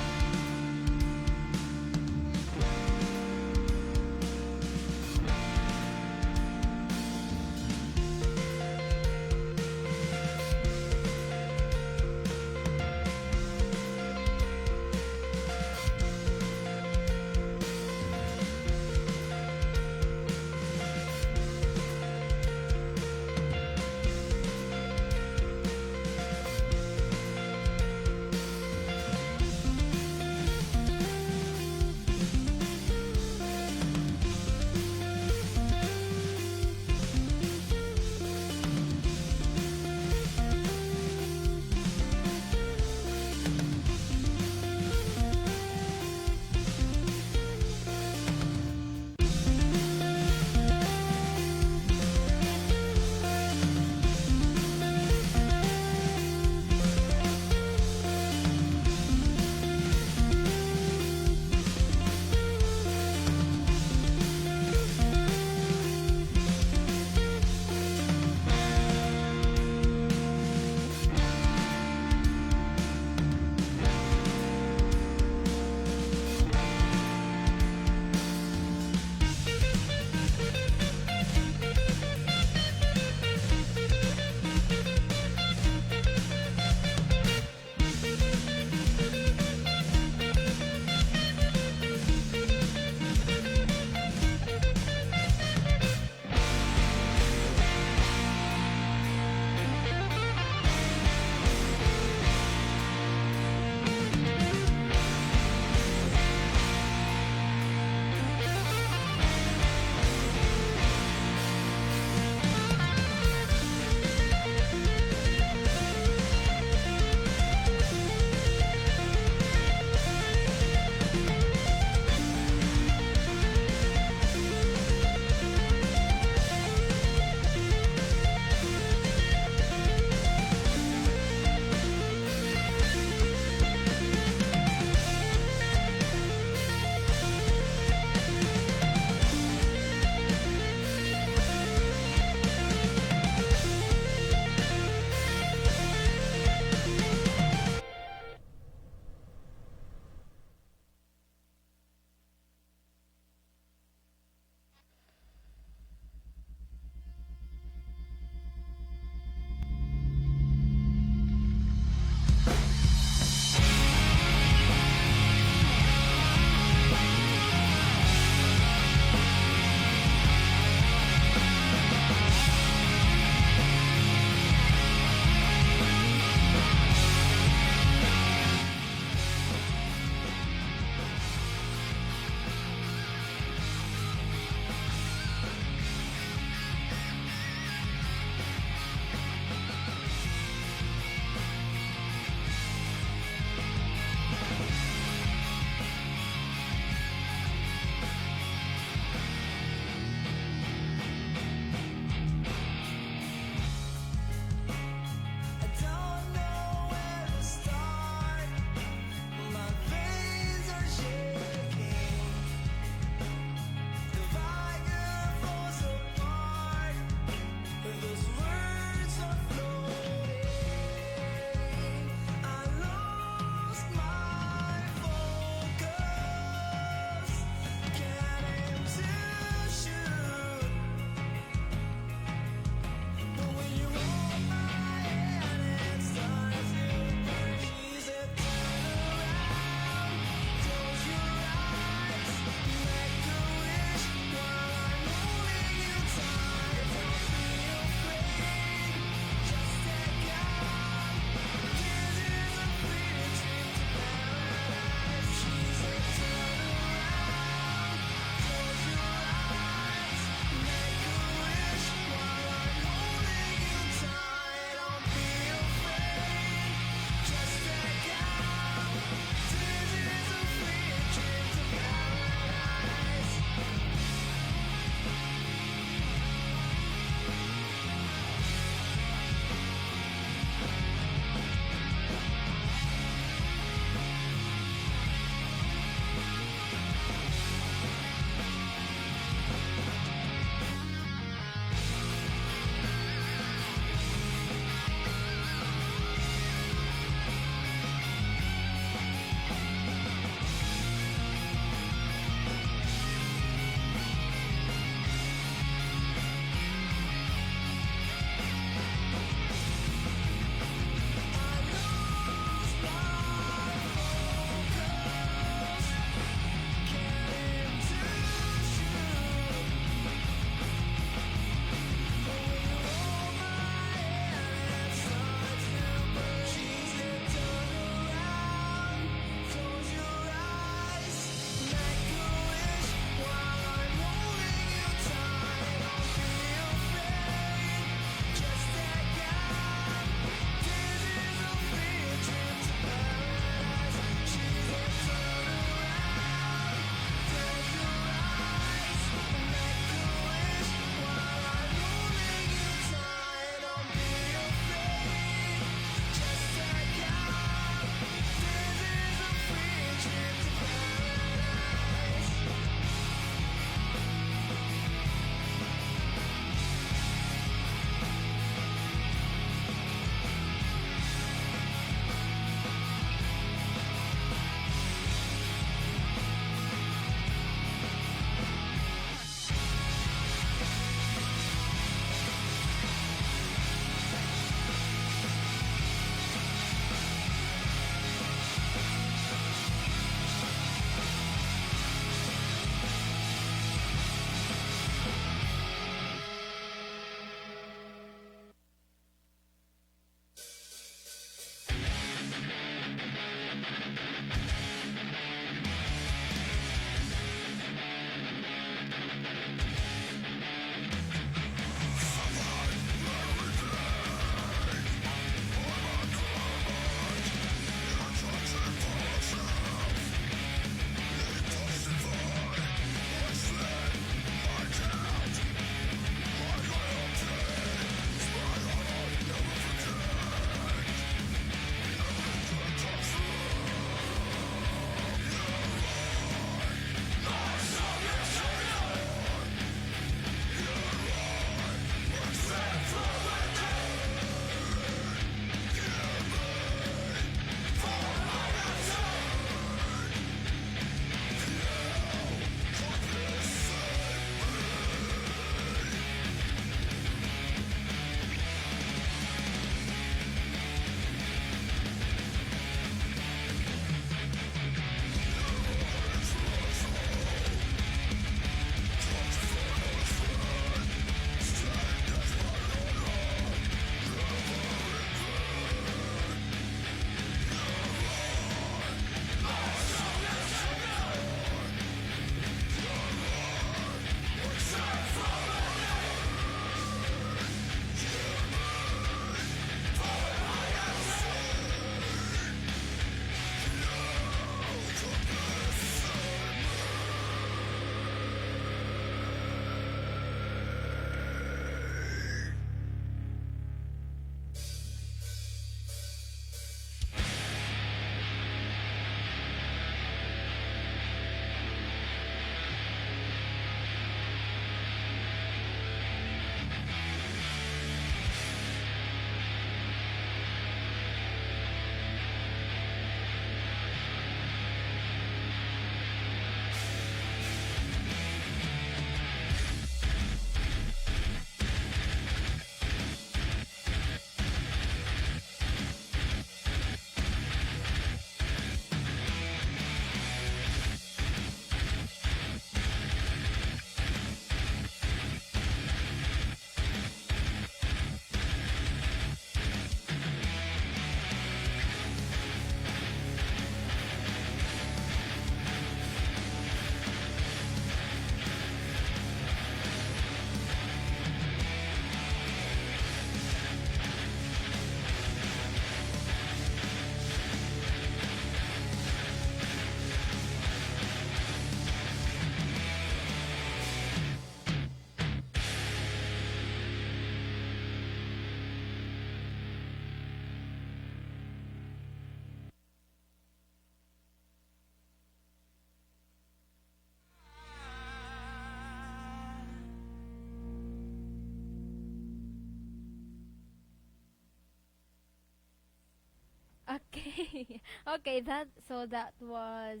Okay, that was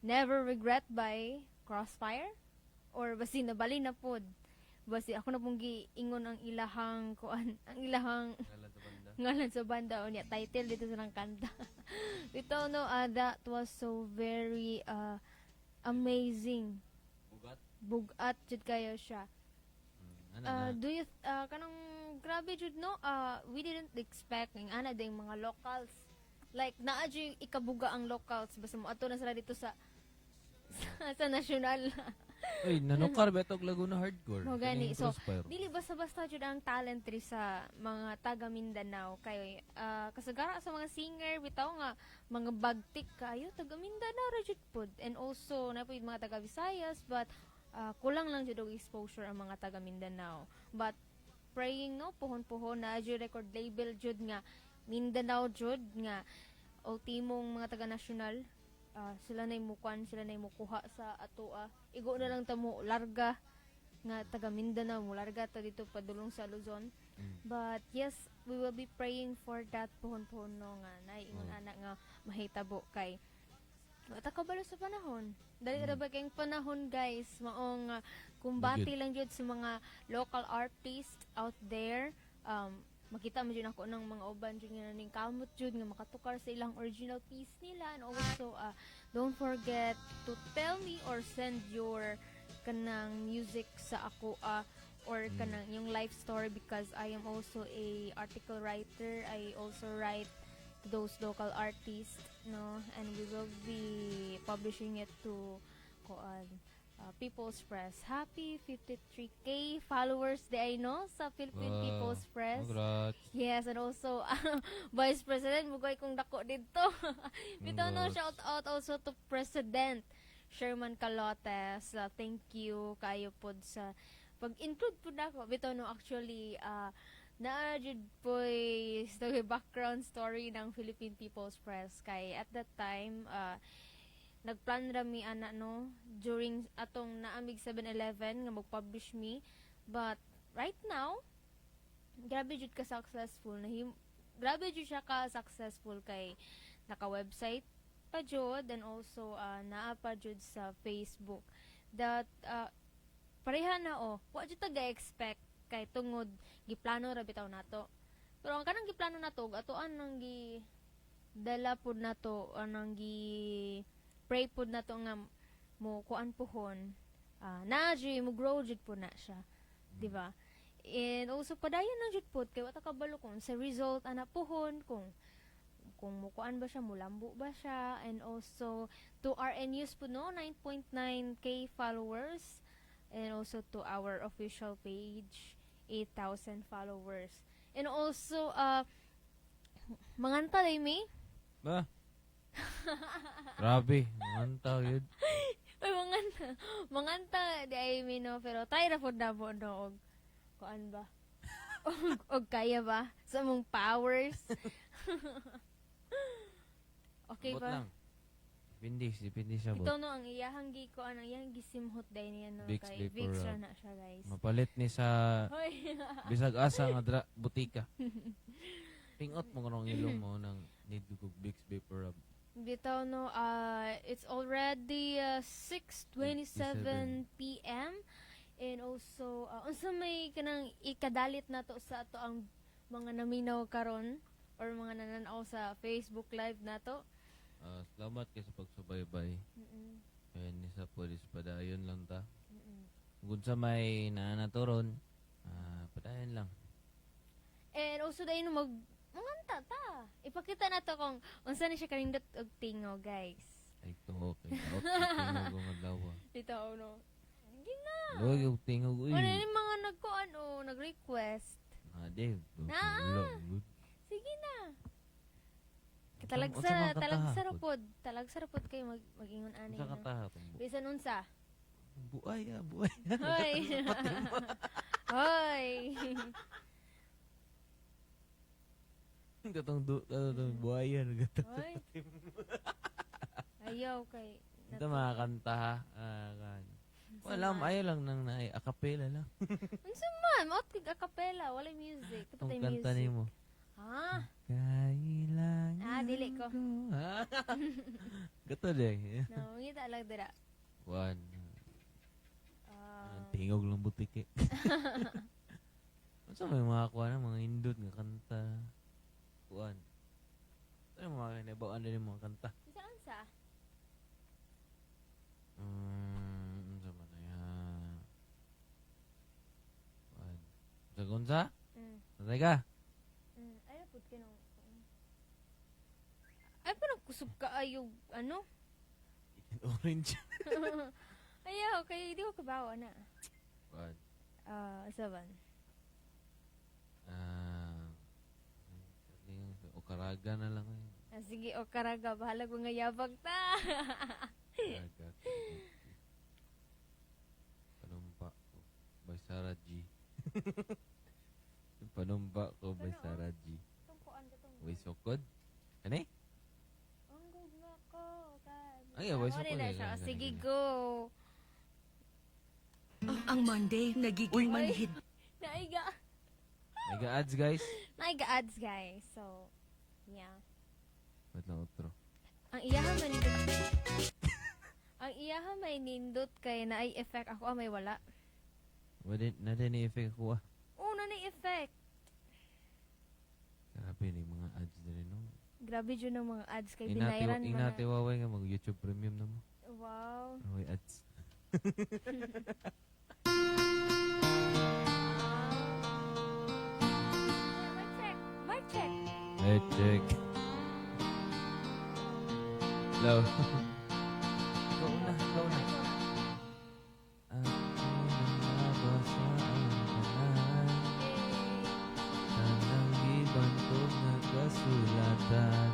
Never Regret by Crossfire or basi nabali na pod. Basi ako na pong giingon ang ilahang kuan, ang ilahang Ngalan sa banda. ngalan sa banda o niya title dito sa nang kanta. Dito no, that was so very amazing. Bugat. Bugat jud kayo siya. Ano na? Do you kanang grabe jud no? We didn't expect ng ana ding mga locals. Like naa jud ikabuga ang locals basta mo ato na sila dito sa sa national. Uy, nanukar ba itong Laguna Hardcore? Mo gani. Kaning So, Crossfire. dili basta-basta jud ang talent ri sa mga taga Mindanao kay kasagara sa mga singer bitaw nga mga bagtik kayo taga Mindanao ra jud pod and also na pod mga taga Visayas but kulang lang jud og exposure ang mga taga Mindanao. But praying no puhon-puhon na jud record label jud nga Mindanao jud nga ultimong mga taga national sila na mukuan sila na mukuha sa atoa igo na lang ta mo larga nga taga Mindanao mo larga ta dito padulong sa Luzon. But yes, we will be praying for that puhon-puhon no nga naiingon ana nga mahitabo kay wata kabalo sa panahon dali ra ba kayong panahon guys maong kumbati lang jud sa mga local artists out there. Makita mo dyan ako ng mga uban dyan nga ning kamot jud nga makatukar sa ilang original piece nila and also don't forget to tell me or send your kanang music sa ako or kanang yung life story because I am also a article writer. I also write to those local artists no and we will be publishing it to People's Press. Happy 53k followers di ay no sa Philippine Wow. People's Press. Congrats. Yes, and also Vice President mugay kong dako dito. Bitaw no Congrats. shout out also to President Sherman Calotes. Thank you kayo pod sa pag-include po na ako. Bitaw no actually naa jud po'y story background story ng Philippine People's Press kay at that time nagplan rami ana no during atong naamig 7-Eleven nga mag-publish me but right now grabe jud ka successful grabe jud siya ka successful kay naka-website pa jud and also naa pa jud sa Facebook that pareha na wa jud ta ga-expect kay tungod giplano ra bitaw nato pero ang kanang giplano nato atoan nang gi dala pud nato anang gi pray pud na to nga mo kuan pohon na jud mo grow jud po na siya di ba and also padayon lang jud pod kay wata kabalo kung sa result ana pohon kung mo kuan ba siya mo lambo ba siya and also to RN News po no 9.9k followers and also to our official page 8,000 followers and also manganta day mi Ba? Grabe. Manta yun. Ay, manganta di ay mino pero tayo ra pod na po no og kuan ba og kaya ba sa mong powers okay Abot ba lang. Dipindi siya ito bot. no ang iyahang gi ko ang iyahang gisimhot day niya no Vicks kay Vapor Vicks Rub. ra na siya guys Mapalit ni sa hoy bisag asa nga butika. Pingot mo kanong ilong mo nang need ko Vicks Vapor Rub. bitaw no it's already 6:27 p.m. and also unsa may kanang ikadalit nato sa ato ang mga naminaw karon or mga nananaw sa Facebook live nato. Salamat kay sa pagsubaybay. Kaya ni sa pulis padayon lang ta. Kung sa may naanaturon, padayon lang. And also dahil manganta ta. Ipakita na to kung unsa ni siya kanindot og tingo, guys. Ay to kay out tingog ang adlaw. Dito no. Gina. Loy og tingog uy. Ano ni mga nagkuan nag-request. Dave. Na. Sige na. Unsa Talag sarapod kayo mag-ingon ani. Sa kataha tong Bisan unsa? buay. Hoy. Hoy. Katong buaya gatong. Hoy. Ayaw kay Ito mga kanta ha. Wala, ayaw lang nang akapela lang. unsa man? Maot kig acapella, wala music. Itong Kapatay kanta music. nimo. Ha? Kailangan Dili ko. Gato deh. No, ngita lang dira. Kuan. Ah, Tingog lang butik eh. Ano may mga kuan mga indot nga kanta. Kuan. Ano mga kinabawaan din yung mga kanta. saan sa? Ano man na yan? Kuan. Sagon sa? Natay ka? Ay, napod ka nung... Ay, parang kusog ka ayog, ano? Orange. Ayaw, kaya hindi ko kabawa na. Kuan. Saban. Okaraga na lang ngayon. Sige, o karaga, bahala ko nga yabag ta. Okaraga. Panumpa ko. By Sarah G. Panumpa ko by Sarah G. Tungkuan ka tungkuan. Way sokod? Kani? Anggog na ko. Ay, way sokod. Sige, go. Ang Monday, nagiging manhid. Naiga. Mega ads guys. Naiga ads, guys. So, yeah. Ba't na outro? Ang iyahan may nindot. Ang iyahan may nindot kay na ay effect ako may wala. Na din i-effect ko ah. Una na effect. Grabe na yung mga ads na rin no. Grabe dyan ang mga ads kay binayran mo na. Inatiwaway nga mag YouTube Premium na mo. Wow. Away ads. Mic check. Mic check. Hey, check. Hello. Ikaw na, ikaw na. Ako nabasa ang kanan. Tanang ibantog na kasulatan.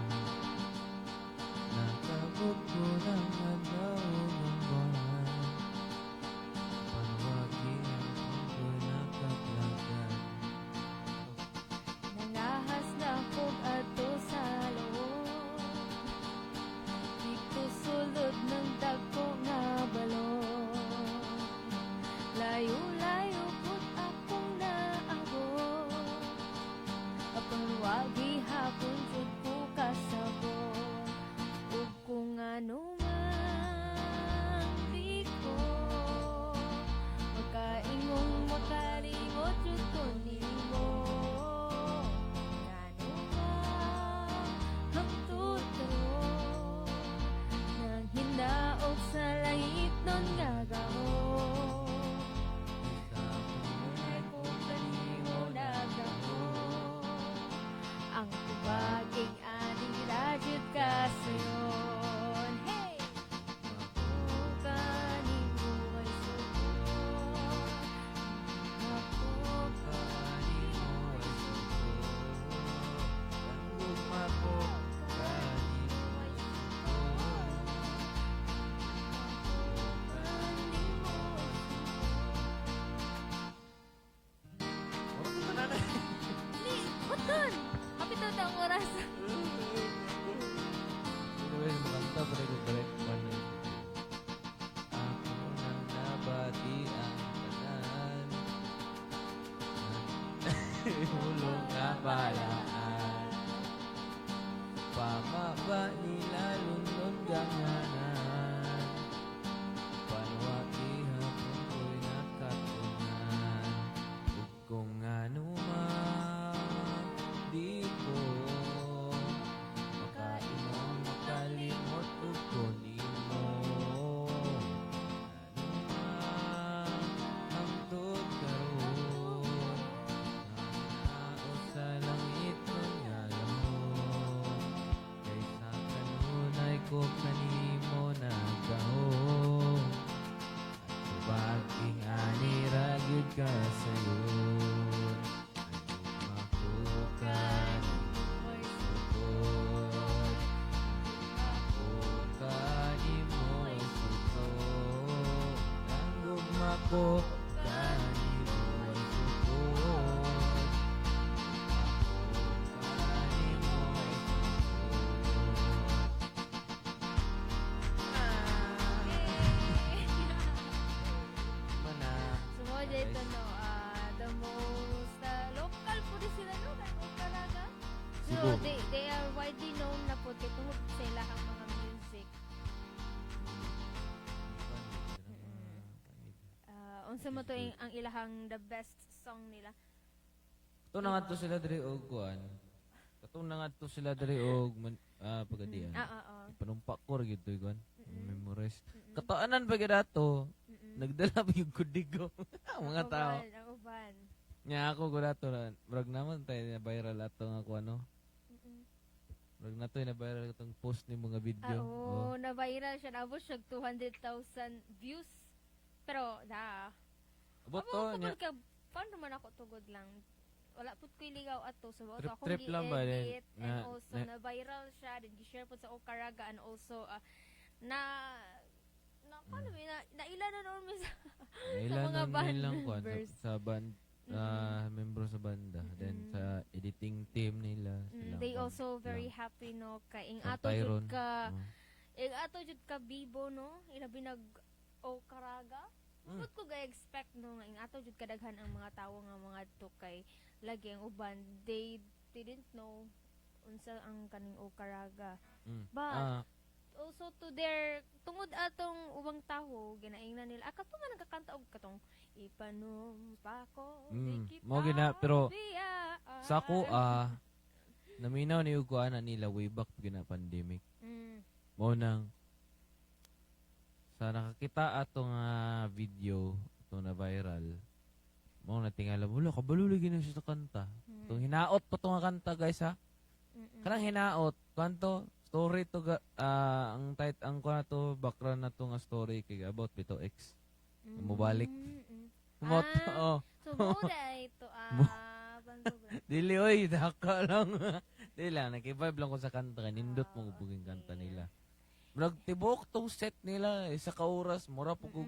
Nakabot ko ng adlaw ng buwan. Panwagi ang ko'y nakaplagan. Nangahas na kog ato sa loob. Dito sulod ng dako nga balon. Layo-layo put akong naabot. Apang wagi hapon jud ko kasabot. Ug kung ano man di ko makaingong makalimot jud ko nimo. Ngano man ang tuturo nang hindaog sa langit nun nga gahon. Ay kung kanimo nagdahon ang tubaging aning radyot kasayon. Hey! Ako kanimo ay sugot. Ako kanimo ay sugot. Gugma ko kanimo ay sugot. Ni, button! Kapito na ang oras. Anyway, maganda pa rin yung direct one na yun. Ako nang nabati ang kanan. Hulong kabalaan. Pamaba nila lundon ganganan. Panwaki hapon ko'y nakatunan. Ug kung ano man, di ko makaimong makalimot ug kunimo. Ano man ang tod karon, nanaos sa langit ng ngayon. Kaysa kanunay ko kanimo nagahon. Tubaging ani ragyod ka sayon. Anong makukan Ay sukod. Ako kanimo ay sukod. Ang gugma ko kanimo ay sukod. Ako kanimo ay mana. Sumo dito no, the most local po din sila no, kaya talaga. So Cebu. they are widely known pod kay tungod sa ilahang mga music. Unsa mo to ang ilahang the best song nila? Ito na nga to sila diri og kuan. Katong na nga to sila diri og pagadian. Panumpa ko ra gyud to kuan. Memorize. Kataanan pa gyud ato. Nagdala pa yung kudigo. Mga tao. Ang uban. Nya ako gud ato na brag naman tayo na viral ato nga kuan no. Brag na to na viral atong post ni mga video. Oo, na-viral siya. Naabot siya 200,000 views. Pero, Abot to nya. Paano man ako tugod lang? Wala po ko'y ligaw ato. So, ako Trip lang ba din? gi-edit. And also, na-viral siya. Then, gi-share po sa Okaraga. And also, paano naila na noon sa Ilan mga band lang kuan members. sa band membro sa banda. Then sa editing team nila sila. They also very happy no kay ing Sa ato Tyron. jud ka ing ato jud ka Bibo no ilabi nag Okaraga. But ko ga-expect no nga ing ato jud kadaghan ang mga tawo nga mga to kay lagi ang uban they didn't know unsa ang kaning Okaraga. But also to their tungod atong ubang tawo ginaingnan nila kato man nagkakanta og katong ipanumpa ko di kita mo gina pero biyaan. sa ako naminaw ni kuan nila way back gina pandemic. Mo nang sa nakakita atong video itong na viral mo na tingala bulo kabalo lagi na siya sa kanta. Itong hinaot pa tong kanta guys ha. Kanang hinaot kanto story to ang kuan to background na to nga story kay about Bito X. Mubalik. Kumot. So moda ito Dili oy daka lang. Dili lang nakivibe lang ko sa kanta nindot mo buging kanta nila. Nagtibok tong set nila isa ka oras mura po kog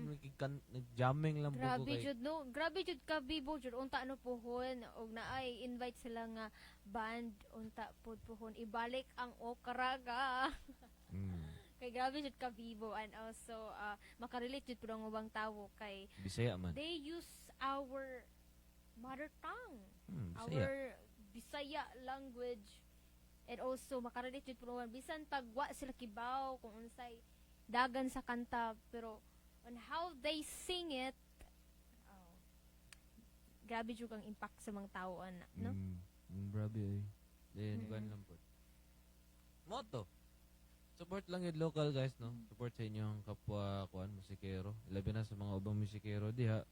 nag-jamming lang po grabe kay. jud no grabe jud ka Bibo jud unta ano pohon og naay invite sila nga band unta pod pohon ibalik ang Okaraga. Kay grabe jud ka Bibo and also makarelate jud pud ang ubang tawo kay Bisaya man. they use our mother tongue. Bisaya. Our Bisaya language. And also, makarelate jud pud bisan pagwa sila kibaw kung unsay dagan sa kanta pero on how they sing it grabe jud ang impact sa mga tao ana no. Grabe oy. Then kuan lang po. Moto. Support lang yung local guys no. Support sa inyong kapwa kuan musikero. Labi na sa mga ubang musikero diha.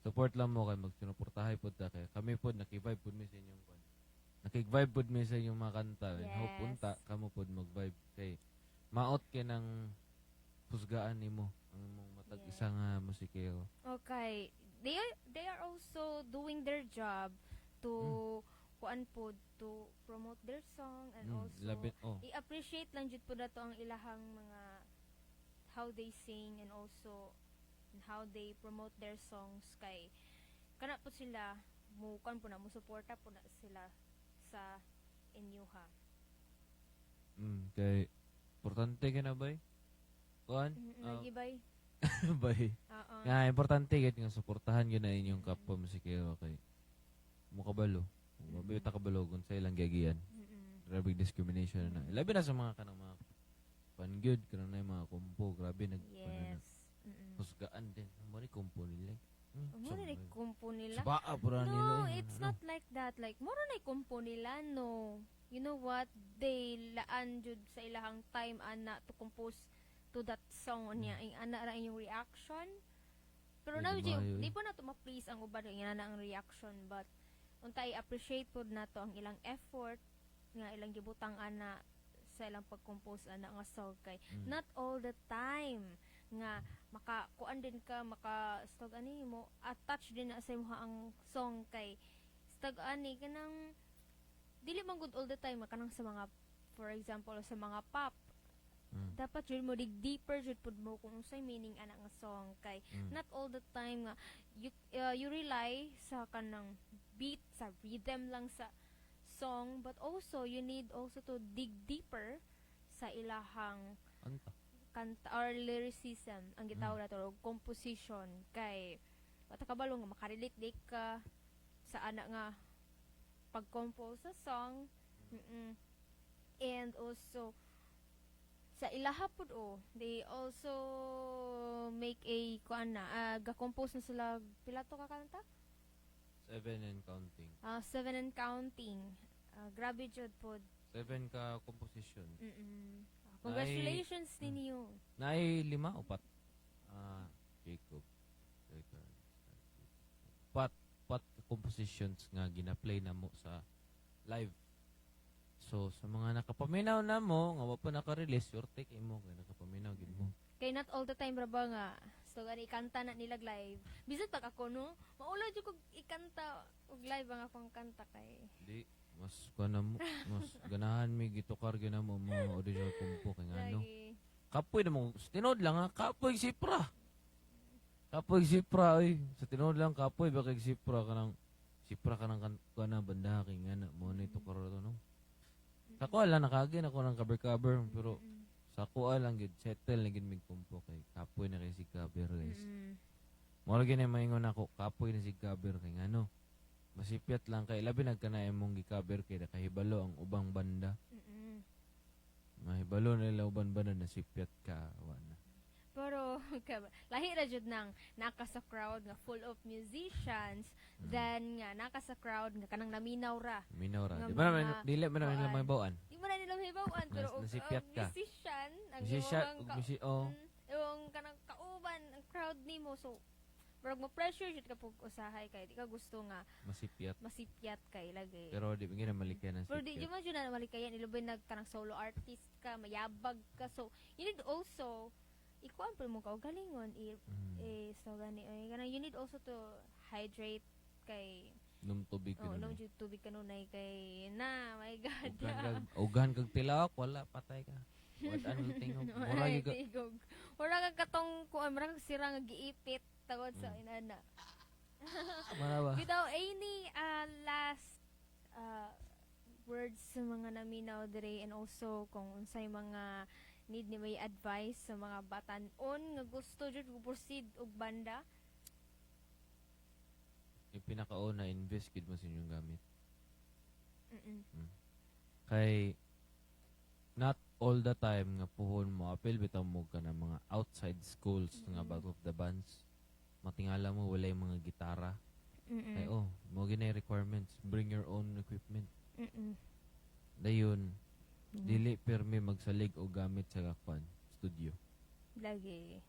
Support lang mo kay magsuportahay pod ta kay kami pod nakivibe pod mi sa inyong kuan. Nakig-vibe pod mi sa inyong mga kanta. Yes. Hope punta kamo pod mag-vibe kay maot kay nang husgaan nimo ang imong matag isang musikero. Okay. They are also doing their job to kuan pod to promote their song and also i-appreciate lang jud pod ato ang ilahang mga how they sing and also how they promote their songs kay kana po sila mo kan po na mo suporta po na sila sa inyo ha. Kay importante ka na bay? Kuan? Nagibay. Bay. Nga importante gid nga suportahan gyud na inyong kapwa musikero kay mo kabalo. Mabiyo ta kabalo kun sa ilang giagian. Grabe discrimination na. Labi na sa mga kanang mga pangyud kanang na mga kumpo grabe Yes. husgaan din. Mo ni kumpo nila. Mura na kumpo nila. Baa pura nila. No, it's not like that. Like, mura na kumpo nila, no. You know what? They laan jud sa ilahang time, ana, to compose to that song niya. Ang ana ra inyong reaction. Pero na, di po na to ma-please ang uban yung ana ang reaction. But, unta i-appreciate po na to ang ilang effort, nga ilang gibutang ana sa ilang pag-compose ana nga song kay not all the time nga makakuan din ka stag ani mo attach din na sa imo ang song kay stag ani kanang dili man good all the time kanang sa mga for example sa mga pop dapat jud mo dig deeper jud pud mo kung unsay meaning ana nga song kay not all the time nga you rely sa kanang beat sa rhythm lang sa song but also you need also to dig deeper sa ilahang kanta or lyricism ang gitawag nato og composition kay wata kabalo nga makarelate di ka sa ana nga pag-compose sa song And also sa ilaha pud they also make a kuan na ga-compose na sila pila to ka kanta? 7 and counting. 7 and counting. Grabe jud pod. 7 ka composition. Congratulations ninyo. Naay 5 upat. Jacob. Pat compositions nga gina-play na mo sa live. So sa mga nakapaminaw na mo nga wa pa naka-release, your take imo kay nakapaminaw gid mo. Kay not all the time ra ba nga so gani kanta na nilag live. Bisan pag ako no, maulaw jud kog ikanta og live ang akong kanta kay. Di mas kana mo, mas ganahan mi gitokar gyud na mo mga original kumpo kay ngano. Lagi. Kapoy na mo, tinod lang ha, kapoy sipra. Kapoy sipra oy. Sa tinod lang kapoy ba kay sipra kanang kana banda kay ngana mo na ito karo to no. Sa ko lang nakagin ako ng cover pero sa ko lang gid settle na gid mig kumpo kay kapoy na kay si cover guys. Mo lagi na maingon ako kapoy na si cover kay ngano. Masipyat lang kay labi nagkanaay mong gi-cover kay nakahibalo ang ubang banda. Mahibalo na nila ubang banda na sipyat ka na. Pero lahi ra jud nang naka sa crowd nga full of musicians, then nga naka sa crowd nga kanang naminaw ra. Minaw ra. Nga Di ba naman mga dili man naman nila kuan. mabawaan. Di mo na nila hibawan pero Nasipyat ka. musician ang Musician, imong yung kanang kauban ang crowd nimo so pero mo pressure jud ka pug usahay kay di ka gusto nga masipyat. masipyat kay lagi. Pero di bigyan na malikyan ng Pero di sipyat. man jud na malikayan ilubay nag kanang solo artist ka, mayabag ka. So you need also ikuan pa mo ka og galingon so gani kanang you need also to hydrate kay Num tubig ka no na. jud tubig kanunay kay na my god. Ugan kag tilawak wala patay ka. What ano tingog. Mura Ay, gyud ka. tigog. Wala kang katong kuan mura kang sira nga giipit tawad sa inana. Marawa. Without any last words sa mga naminaw dire and also kung unsay mga need ni may advice sa mga batan-on nga gusto jud go proceed og banda. Yung pinakauna invest gid mo sa inyong gamit. Mm-mm. Kay not all the time nga puhon mo apil bitaw mo ka ng mga outside schools nga back of the bands. Matingala mo walay mga gitara. Ay mo ginay requirements, bring your own equipment. Dayon dili permi magsalig o gamit sa kwan studio. Lagi.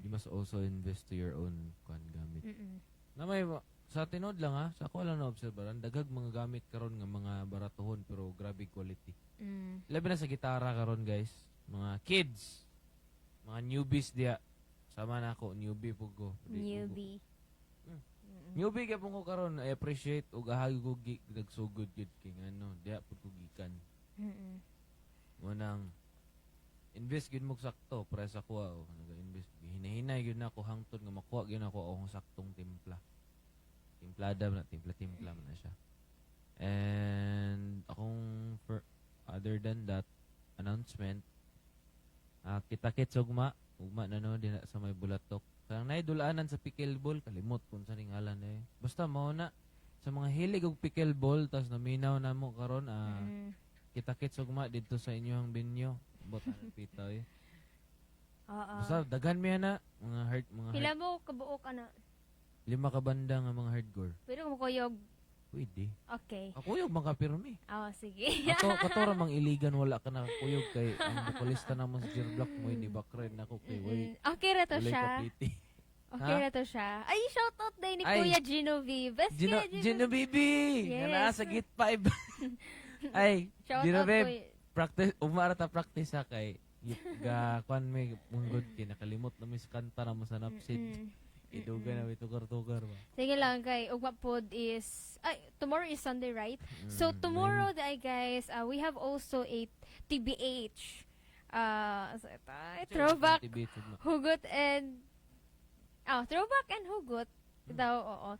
You must also invest to your own kwan gamit. Na may sa tinod lang ha, sa ako lang na obserbaran, daghag mga gamit karon nga mga baratuhon pero grabe quality. Labi na sa gitara karon guys, mga kids, mga newbies diya. Sama na ako, newbie po ko. Newbie. Newbie ka po ko karon, I appreciate ug ahag ko nagsugod gud king ano, diya po ko gikan. Mo nang invest gid mo sakto para sa kuha o naga-invest hinahinay gyud nako hangtod nga makuha gyud nako ang saktong timpla. Timplada na timpla man na siya. And akong other than that announcement kita-kits ugma na no din sa may Bulatok. Kang naidulaanan sa pickleball kalimot kun sa ning ngalan Basta mao na sa mga hilig og pickleball tas naminaw na mo karon kita-kits ugma dito sa inyong binyo. Bot ang pita Basta dagan mi na mga Pila mo kabuok ana? 5 ka banda nga mga hardcore. Pero mo kuyog. Pwede. Okay. Ako yung mga pirmi. Sige. Katora mang iligan wala ka na kuyog kay ang vokalista namon sa Gear Block mo ni Bakren ako kay way. Okay ra to Walay siya. kapiti. Okay ra to siya. Ay, shout out day ni Ay. Kuya Genevieve. Best Gino Kuya Gino Bibi. Yes. Nga sa Git 5. Ay, Shout Gino out Bib. Kuya. Practice umara ta practice ha kay ga kwan may munggod kinakalimot na mis kanta na mo sa napsid. Iduga na may tukar-tukar ba. Sige lang kay ugma pod is tomorrow is Sunday, right? So tomorrow guys, we have also a TBH. Throwback hugot and throwback and hugot daw oo.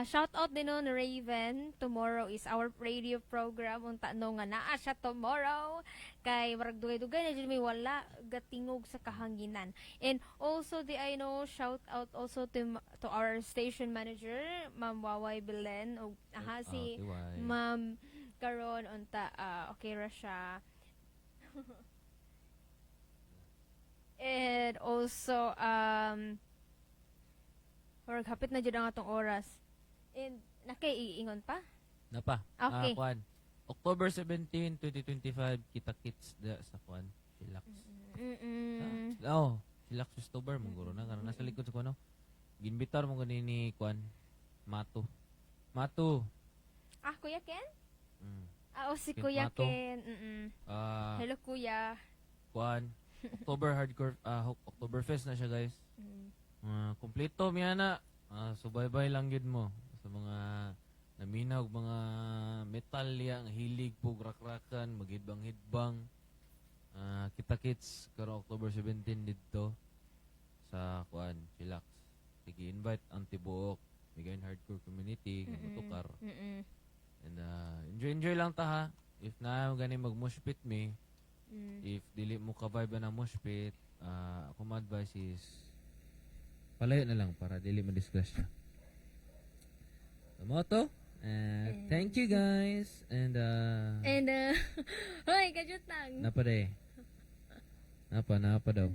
Shout out din no Raven. Tomorrow is our radio program unta no nga naa siya tomorrow kay marag dugay-dugay na jud may wala gatingog sa kahanginan. And also I know shout out also to our station manager Ma'am Waway Belen o si Ma'am karon unta okay ra siya. And also or hapit na jud ang atong oras. And nakaiingon pa? Napa. Okay. Kwan. October 17, 2025, kita-kits da sa kwan. Relax. Relax October mong guro na. Karon nasa likod sa kuno. Ginbitar mo gani ni kwan. Mato. Kuya Ken? Mm. Si Ken Kuya Mato. Ken. Hello, Kuya. Kwan. October hardcore Oktoberfest na siya, guys. Kompleto miya na. Subaybay lang yun mo sa mga naminaw, mga metal ya, ang hilig po, rakrakan, maghidbang-hidbang. Kita-kits karong October 17 dito sa Kuan, Chillax. Sige, invite ang tibuok, Bigayan Hardcore Community, ng Mutukar. And enjoy lang ta ha. If na gani mag-moshpit me, if dili mo ka-vibe na moshpit, ako ma-advise is palayo na lang para dili ma-discuss siya. Moto. Thank you guys. And hoy, kajutang. Napa de. Napa daw.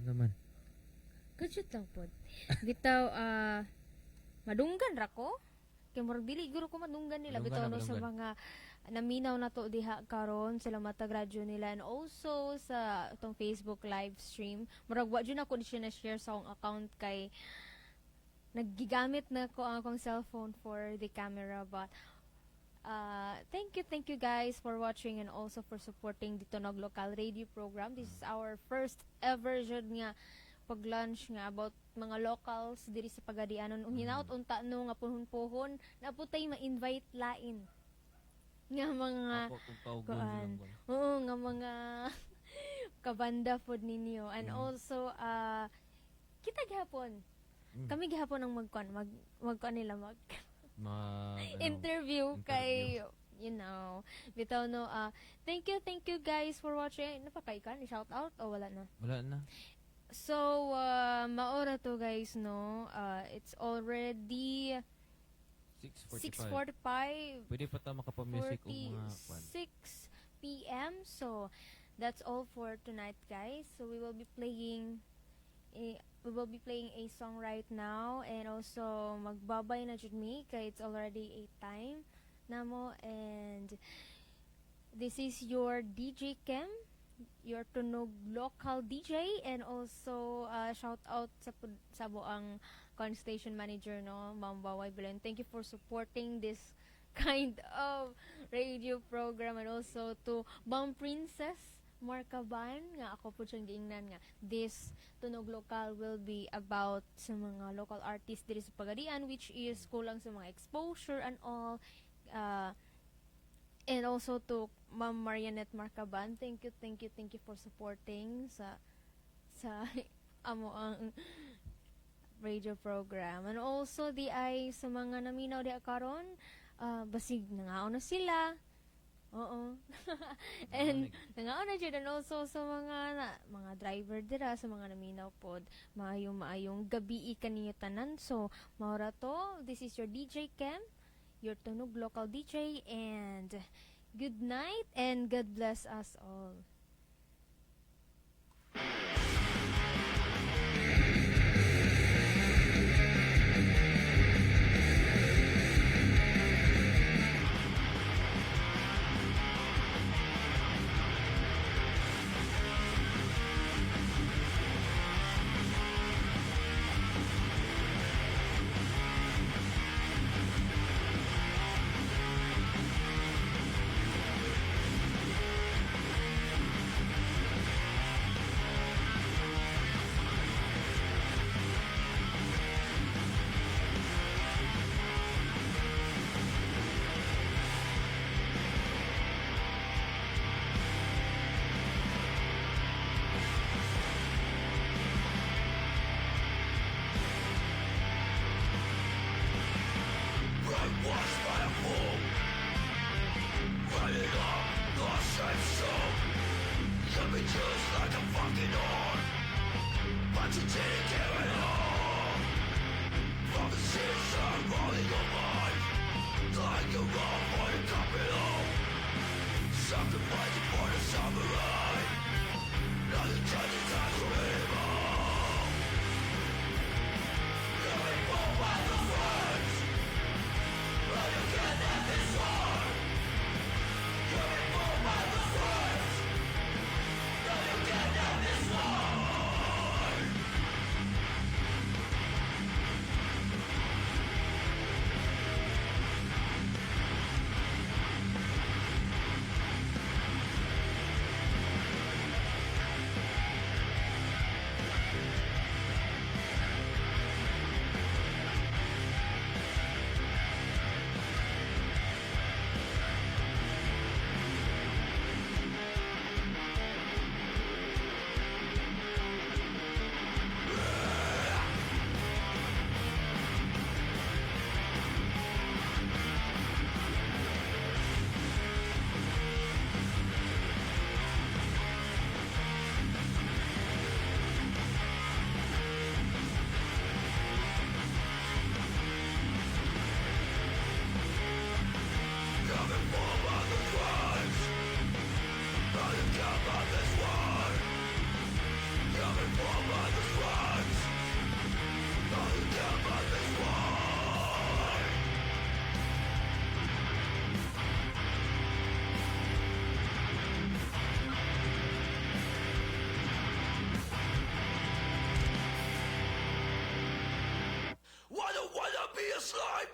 Ano man? Kajutang pod. Bitaw madunggan ra ko. Kay murag dili guro ko madunggan nila bitaw no sa mga naminaw na to diha karon sila matag-radyo nila, and also sa itong Facebook live stream. Murag wa jud ako siya na share sa akong account kay naggigamit na ko ang akong cellphone for the camera, but thank you guys for watching and also for supporting the Tunog Local Radio program. This is our first ever jud nga pag-lunch nga about mga locals diri sa Pagadianon. Hinaut unta no nga puhon-puhon na putay ma-invite lain nga mga Ako kung paugon kuan. lang. Oo, nga mga kabanda pod ninyo. And also kita gihapon. Kami gihapon ang magkuan nila interview kay bitaw no thank you guys for watching. Napakay ka ni shout out o wala na? Wala na. So maora to guys no. It's already 6:45. Pwede pa ta makapamusic o mga kwan. 6 p.m. So that's all for tonight guys. So we will be playing a song right now, and also magbabay na jud mi kay it's already 8 time namo, and this is your DJ Kem, your Tunog Local DJ, and also shout out sa buang station manager no, Ma'am Baway Belen. Thank you for supporting this kind of radio program, and also to Ma'am Princess Marcaban nga ako po siyang giingnan nga this Tunog Local will be about sa mga local artists diri sa Pagadian, which is kulang sa mga exposure and all, and also to Ma'am Marianette Marcaban. Thank you for supporting sa amo ang radio program, and also di ay sa mga naminaw di karon basig nangaon na sila. Oo. And nangaon na dyan, and also sa mga driver dira, sa mga naminaw pod, maayong gabi kaninyo tanan. So maura to, this is your DJ Kem, your Tunog Local DJ, and good night and God bless us all. Wanna be a slime